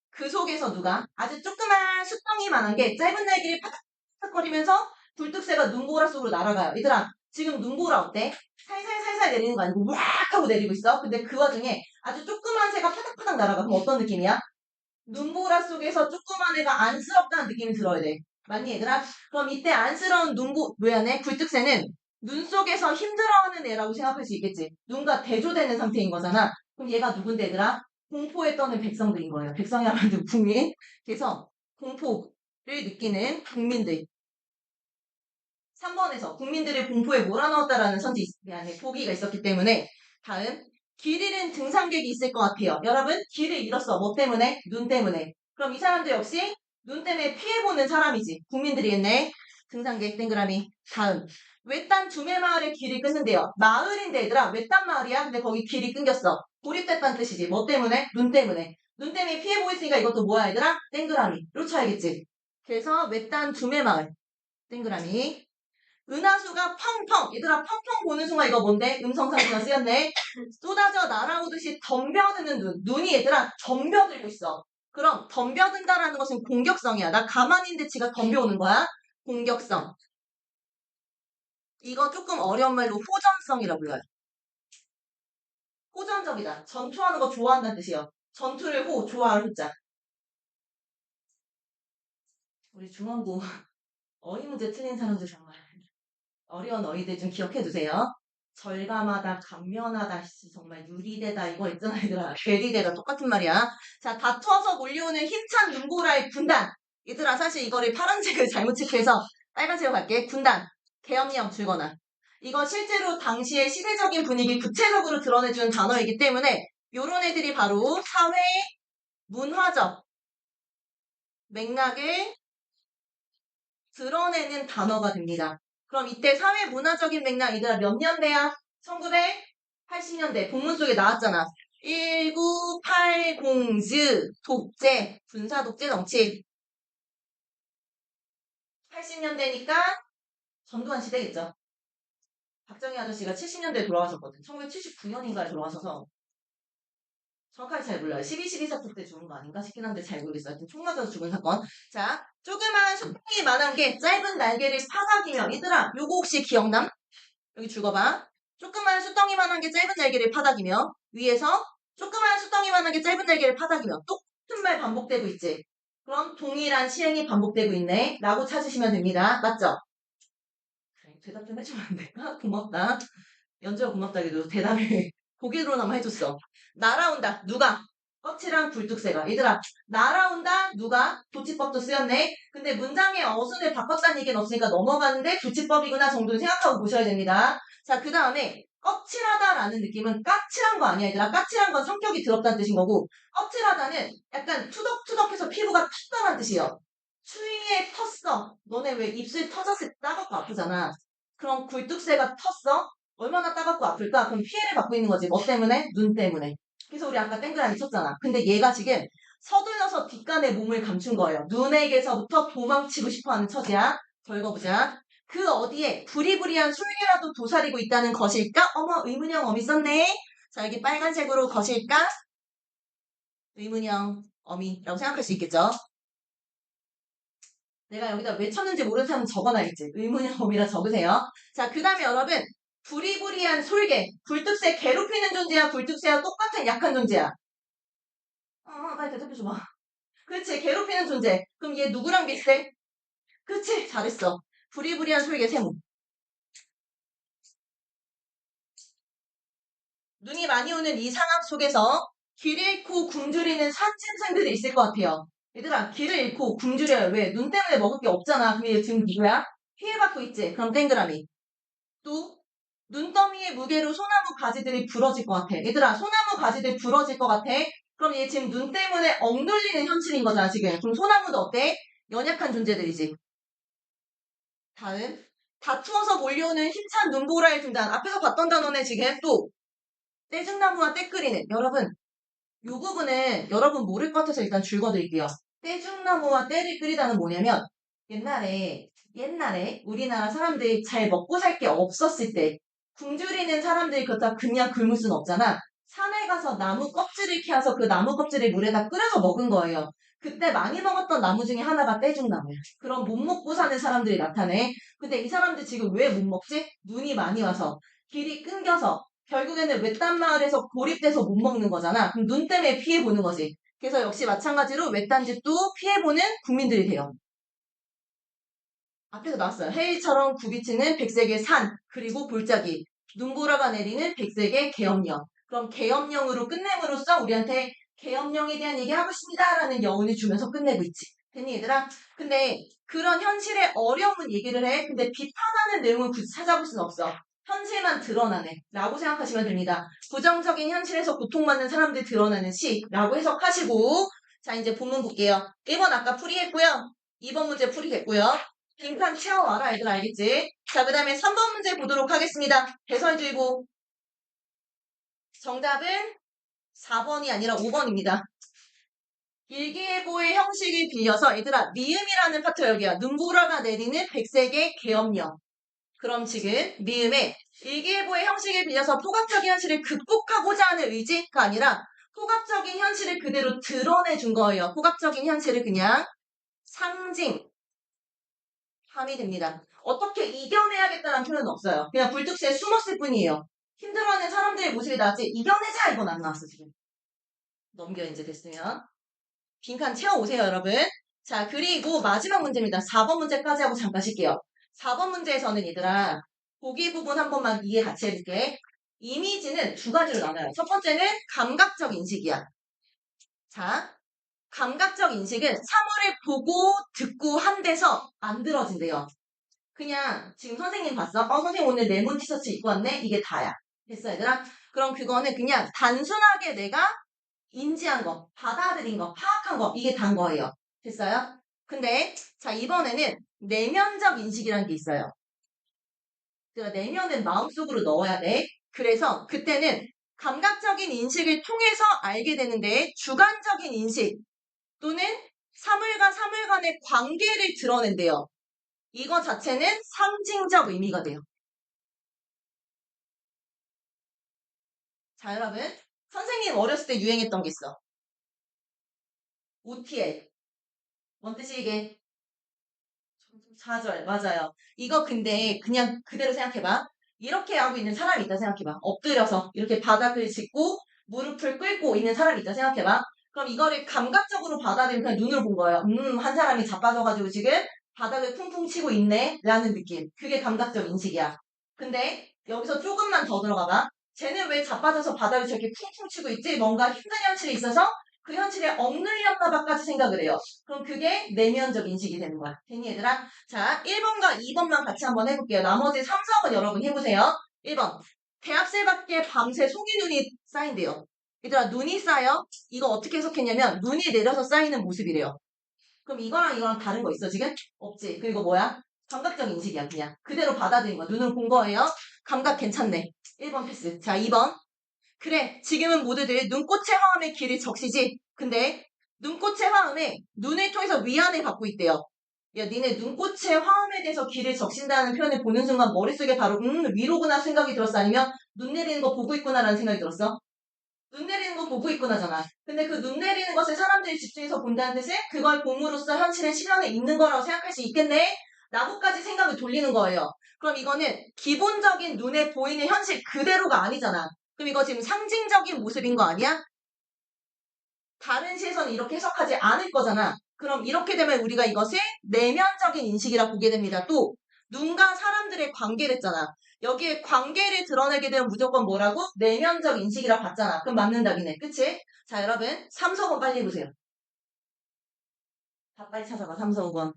그 속에서 누가 아주 조그만 숫덩이만한 게 짧은 날개를 파닥파닥거리면서 불뚝새가 눈보라 속으로 날아가요. 얘들아, 지금 눈보라 어때? 살살살살 내리는 거 아니고 왁 하고 내리고 있어. 근데 그 와중에 아주 조그만 새가 파닥파닥 날아가. 그럼 어떤 느낌이야? 눈보라 속에서 조그만 애가 안쓰럽다는 느낌이 들어야 돼. 맞니 얘들아? 그럼 이때 안쓰러운 왜 안 해? 굴뚝새는 눈 속에서 힘들어하는 애라고 생각할 수 있겠지. 눈과 대조되는 상태인 거잖아. 그럼 얘가 누군데 얘들아? 공포에 떠는 백성들인 거예요. 백성이라면 국민. 그래서 공포를 느끼는 국민들. 3번에서 국민들의 공포에 몰아넣었다라는 보기가 있었기 때문에 다음 길 잃은 등산객이 있을 것 같아요. 여러분 길을 잃었어. 뭐 때문에? 눈 때문에. 그럼 이 사람도 역시 눈 때문에 피해보는 사람이지. 국민들이겠네. 등산객 땡그라미. 다음 외딴 두메 마을의 길이 끊는데요. 마을인데 얘들아 외딴 마을이야? 근데 거기 길이 끊겼어. 고립됐다는 뜻이지. 뭐 때문에? 눈 때문에. 눈 때문에 피해보고 있으니까 이것도 뭐야 얘들아? 땡그라미. 로 쳐야겠지. 그래서 외딴 두메 마을. 땡그라미. 은하수가 펑펑. 얘들아 펑펑 보는 순간 이거 뭔데? 음성상수가 쓰였네. 쏟아져 날아오듯이 덤벼드는 눈. 눈이 얘들아 덤벼들고 있어. 그럼 덤벼든다라는 것은 공격성이야. 나 가만히 있는데 지가 덤벼오는 거야. 공격성. 이거 조금 어려운 말로 호전성이라고 불러요. 호전적이다. 전투하는 거 좋아한다는 뜻이에요. 전투를 좋아하는 호자. 우리 중원고 어휘 문제 틀린 사람들 정말 어려운 어휘들 좀 기억해 두세요. 절감하다, 감면하다, 정말 유리되다 이거 있잖아 얘들아. 괴리되다 똑같은 말이야. 자, 다투어서 몰려오는 힘찬 눈보라의 군단. 얘들아 사실 이거를 파란색을 잘못 체크해서 빨간색으로 갈게. 군단, 계엄령 줄거나. 이거 실제로 당시의 시대적인 분위기 구체적으로 드러내주는 단어이기 때문에 요런 애들이 바로 사회 문화적 맥락을 드러내는 단어가 됩니다. 그럼 이때 사회 문화적인 맥락 얘들아 몇 년대야? 1980년대 본문 속에 나왔잖아. 1980즈 독재, 군사 독재 정치. 80년대니까 전두환 시대겠죠. 박정희 아저씨가 70년대에 돌아가셨거든. 1979년인가에 돌아가셔서 정확하게 잘 몰라요. 12.12 사태 때 죽은 거 아닌가 싶긴 한데 잘 모르겠어요. 하여튼 총 맞아서 죽은 사건. 자, 조그만 소풍이 만한 게 짧은 날개를 파닥이며 얘들아 요거 혹시 기억남? 여기 죽어봐. 조그만 수덩이만한 게 짧은 날개를 파닥이며 위에서 조그만 수덩이만한 게 짧은 날개를 파닥이며 똑같은 말 반복되고 있지. 그럼 동일한 시행이 반복되고 있네. 라고 찾으시면 됩니다. 맞죠? 그래, 대답 좀 해주면 안 될까? 고맙다. 연주가 고맙다기도 대답을 고개로나마 해줬어. 날아온다. 누가? 껍질한 굴뚝새가. 얘들아, 날아온다. 누가? 도치법도 쓰였네. 근데 문장의 어순을 바꿨다는 얘기는 없으니까 넘어가는데 도치법이구나 정도는 생각하고 보셔야 됩니다. 자, 그 다음에 껍질하다라는 느낌은 까칠한 거 아니야, 얘들아. 까칠한 건 성격이 더럽다는 뜻인 거고 껍질하다는 약간 투덕투덕해서 피부가 탔다는 뜻이에요. 추위에 텄어. 너네 왜 입술 터졌을 때 따갑고 아프잖아. 그럼 굴뚝새가 텄어? 얼마나 따갑고 아플까? 그럼 피해를 받고 있는 거지. 뭐 때문에? 눈 때문에. 그래서 우리 아까 땡그라미 쳤잖아. 근데 얘가 지금 서둘러서 뒷간에 몸을 감춘 거예요. 눈에게서부터 도망치고 싶어하는 처지야. 더 읽어보자. 그 어디에 부리부리한 술기라도 도사리고 있다는 것일까? 어머, 의문형 어미 썼네. 자, 여기 빨간색으로 것일까? 의문형 어미라고 생각할 수 있겠죠? 내가 여기다 왜 쳤는지 모르는 사람은 적어놔야겠지. 의문형 어미라 적으세요. 자, 그 다음에 여러분. 부리부리한 솔개. 굴뚝새 괴롭히는 존재야. 굴뚝새와 똑같은 약한 존재야. 빨리 대답해줘봐. 그렇지. 괴롭히는 존재. 그럼 얘 누구랑 비슷해? 그렇지. 잘했어. 부리부리한 솔개 세모. 눈이 많이 오는 이 상황 속에서 길 잃고 굶주리는 산짐승들이 있을 것 같아요. 얘들아, 길을 잃고 굶주려요. 왜? 눈 때문에 먹을 게 없잖아. 그럼 얘 지금 누구야? 피해받고 있지. 그럼 땡그라미. 또 눈더미의 무게로 소나무 가지들이 부러질 것 같아. 얘들아, 소나무 가지들 부러질 것 같아. 그럼 얘 지금 눈 때문에 억눌리는 현실인 거잖아, 지금. 그럼 소나무도 어때? 연약한 존재들이지. 다음. 다투어서 몰려오는 힘찬 눈보라의 군단. 앞에서 봤던 단어네, 지금. 또, 떼죽나무와 떼끓이는. 여러분, 이 부분은 여러분 모를 것 같아서 일단 줄거드릴게요. 떼죽나무와 떼를 끓이다는 뭐냐면, 옛날에 우리나라 사람들이 잘 먹고 살 게 없었을 때, 굶주리는 사람들이 그렇다고 그냥 굶을 수는 없잖아. 산에 가서 나무 껍질을 캐서 그 나무 껍질을 물에다 끓여서 먹은 거예요. 그때 많이 먹었던 나무 중에 하나가 떼죽나무야. 그럼 못 먹고 사는 사람들이 나타내. 근데 이 사람들 지금 왜 못 먹지? 눈이 많이 와서, 길이 끊겨서, 결국에는 외딴 마을에서 고립돼서 못 먹는 거잖아. 그럼 눈 때문에 피해보는 거지. 그래서 역시 마찬가지로 외딴 집도 피해보는 국민들이 돼요. 앞에서 나왔어요. 해일처럼 굽이치는 백색의 산, 그리고 골짜기. 눈보라가 내리는 백색의 계엄령. 그럼 계엄령으로 끝냄으로써 우리한테 계엄령에 대한 얘기하고 있습니다라는 여운을 주면서 끝내고 있지. 됐니 얘들아? 근데 그런 현실의 어려움은 얘기를 해. 근데 비판하는 내용을 굳이 찾아볼 수는 없어. 현실만 드러나네. 라고 생각하시면 됩니다. 부정적인 현실에서 고통받는 사람들이 드러나는 시라고 해석하시고 자 이제 본문 볼게요. 1번 아까 풀이했고요. 2번 문제 풀이됐고요. 빈칸 채워와라 애들 알겠지? 자 그 다음에 3번 문제 보도록 하겠습니다. 대설주의보 정답은 4번이 아니라 5번입니다. 일기예보의 형식을 빌려서 얘들아 미음이라는 파트 여기야. 눈보라가 내리는 백색의 계엄령. 그럼 지금 미음의 일기예보의 형식을 빌려서 포괄적인 현실을 극복하고자 하는 의지가 아니라 포괄적인 현실을 그대로 드러내준 거예요. 포괄적인 현실을 그냥 상징함이 됩니다. 어떻게 이겨내야겠다는 표현은 없어요. 그냥 불특시에 숨었을 뿐이에요. 힘들어하는 사람들의 모습이 나왔지 이겨내자 이건 안 나왔어 지금. 넘겨 이제 됐으면. 빈칸 채워오세요 여러분. 자 그리고 마지막 문제입니다. 4번 문제까지 하고 잠깐 쉴게요. 4번 문제에서는 얘들아 보기 부분 한 번만 이해 같이 해볼게. 이미지는 두 가지로 나눠요. 첫 번째는 감각적 인식이야. 자 감각적 인식은 사물을 보고 듣고 한 데서 만들어진대요. 그냥 지금 선생님 봤어? 선생님 오늘 레몬 티셔츠 입고 왔네? 이게 다야. 됐어 얘들아? 그럼 그거는 그냥 단순하게 내가 인지한 거, 받아들인 거, 파악한 거 이게 단 거예요. 됐어요? 근데 자 이번에는 내면적 인식이라는 게 있어요. 그러니까 내면은 마음속으로 넣어야 돼. 그래서 그때는 감각적인 인식을 통해서 알게 되는데 주관적인 인식 또는 사물과 사물 간의 관계를 드러낸대요. 이거 자체는 상징적 의미가 돼요. 자 여러분 선생님 어렸을 때 유행했던 게 있어. OTL. 뭔 뜻이 이게? 좌절 맞아요. 이거 근데 그냥 그대로 생각해봐. 이렇게 하고 있는 사람이 있다 생각해봐. 엎드려서 이렇게 바닥을 짚고 무릎을 꿇고 있는 사람이 있다 생각해봐. 그럼 이거를 감각적으로 받아들이면 그냥 눈으로 본 거예요. 한 사람이 자빠져가지고 지금 바닥을 쿵쿵 치고 있네 라는 느낌. 그게 감각적 인식이야. 근데 여기서 조금만 더 들어가봐. 쟤는 왜 자빠져서 바닥을 저렇게 쿵쿵 치고 있지? 뭔가 힘든 현실이 있어서 그 현실에 억눌렸나 봐까지 생각을 해요. 그럼 그게 내면적 인식이 되는 거야. 됐니 얘들아? 자 1번과 2번만 같이 한번 해볼게요. 나머지 3, 4번 여러분 해보세요. 1번 대합실 밖에 밤새 송이 눈이 쌓인대요. 얘들아 눈이 쌓여? 이거 어떻게 해석했냐면 눈이 내려서 쌓이는 모습이래요. 그럼 이거랑 다른 거 있어 지금? 없지. 그리고 뭐야? 감각적 인식이야 그냥. 그대로 받아들인 거야. 눈을 본 거예요. 감각 괜찮네. 1번 패스. 자 2번 그래, 지금은 모두들 눈꽃의 화음에 길을 적시지. 근데 눈꽃의 화음에 눈을 통해서 위안을 받고 있대요. 야, 니네 눈꽃의 화음에 대해서 길을 적신다는 표현을 보는 순간 머릿속에 바로 위로구나 생각이 들었어? 아니면 눈 내리는 거 보고 있구나라는 생각이 들었어? 눈 내리는 거 보고 있구나잖아. 근데 그 눈 내리는 것을 사람들이 집중해서 본다는 뜻은 그걸 봄으로써 현실의 실현에 있는 거라고 생각할 수 있겠네? 라고까지 생각을 돌리는 거예요. 그럼 이거는 기본적인 눈에 보이는 현실 그대로가 아니잖아. 그럼 이거 지금 상징적인 모습인 거 아니야? 다른 시에서는 이렇게 해석하지 않을 거잖아. 그럼 이렇게 되면 우리가 이것을 내면적인 인식이라 보게 됩니다. 또 눈과 사람들의 관계를 했잖아. 여기에 관계를 드러내게 되면 무조건 뭐라고? 내면적 인식이라 봤잖아. 그럼 맞는 답이네. 그치? 자 여러분 3, 4번 빨리 해보세요. 다 빨리 찾아봐. 3, 4, 5번.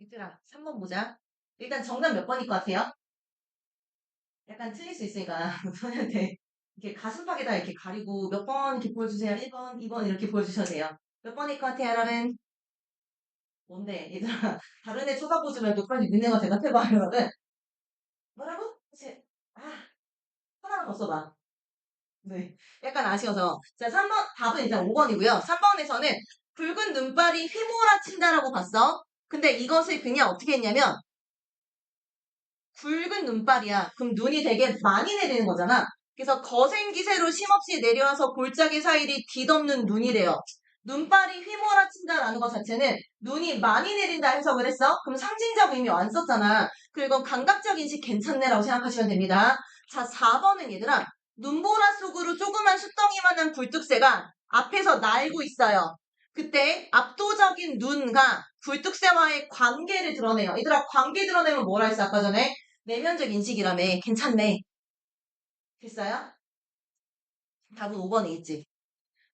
얘들아 3번 보자. 일단 정답 몇 번일 것 같아요? 약간 틀릴 수 있으니까 선생님한테 이렇게 가슴팍에다 이렇게 가리고 몇 번 이렇게 보여주세요. 1번, 2번 이렇게 보여주셔도 돼요. 몇 번일 것 같아요, 여러분? 뭔데? 얘들아 다른 애 쳐다보지 말고 빨리 니네가 대답해봐, 여러분. 뭐라고? 그치? 아, 하나만 더 써봐. 네. 약간 아쉬워서. 자, 3번, 답은 일단 5번이고요. 3번에서는 붉은 눈발이 휘몰아친다라고 봤어. 근데 이것을 그냥 어떻게 했냐면 붉은 눈발이야. 그럼 눈이 되게 많이 내리는 거잖아. 그래서 거센 기세로 쉼없이 내려와서 골짜기 사이를 뒤덮는 눈이래요. 눈발이 휘몰아친다라는 것 자체는 눈이 많이 내린다 해석을 했어. 그럼 상징적 의미 안 썼잖아. 그리고 감각적 인식 괜찮네라고 생각하시면 됩니다. 자, 4번은 얘들아. 눈보라 속으로 조그만 숫덩이만한 굴뚝새가 앞에서 날고 있어요. 그때 압도적인 눈과 굴뚝새와의 관계를 드러내요. 얘들아 관계 드러내면 뭐라 했어 아까 전에? 내면적 인식이라며. 괜찮네. 됐어요? 답은 5번에 있지.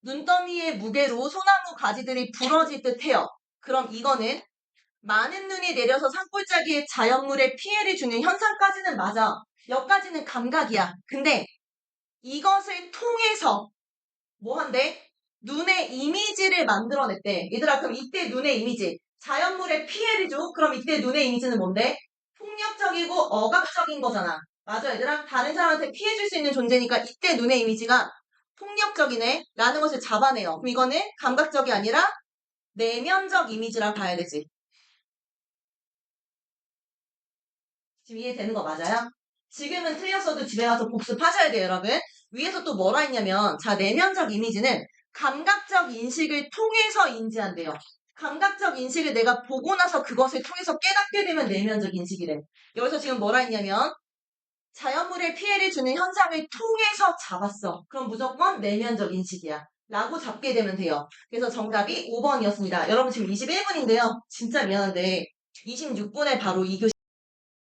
눈더미의 무게로 소나무 가지들이 부러질 듯 해요. 그럼 이거는 많은 눈이 내려서 산골짜기에 자연물에 피해를 주는 현상까지는 맞아. 여기까지는 감각이야. 근데 이것을 통해서 뭐 한대? 눈의 이미지를 만들어냈대. 얘들아, 그럼 이때 눈의 이미지. 자연물에 피해를 줘? 그럼 이때 눈의 이미지는 뭔데? 폭력적이고 억압적인 거잖아. 맞아, 얘들아? 다른 사람한테 피해 줄 수 있는 존재니까 이때 눈의 이미지가 폭력적이네? 라는 것을 잡아내요. 그럼 이거는 감각적이 아니라 내면적 이미지라 봐야 되지. 지금 이해되는 거 맞아요? 지금은 틀렸어도 집에 가서 복습하셔야 돼요, 여러분. 위에서 또 뭐라 했냐면, 자, 내면적 이미지는 감각적 인식을 통해서 인지한대요. 감각적 인식을 내가 보고 나서 그것을 통해서 깨닫게 되면 내면적 인식이래. 여기서 지금 뭐라 했냐면, 자연물에 피해를 주는 현상을 통해서 잡았어. 그럼 무조건 내면적 인식이야. 라고 잡게 되면 돼요. 그래서 정답이 5번이었습니다. 여러분 지금 21분인데요. 진짜 미안한데 26분에 바로 2교시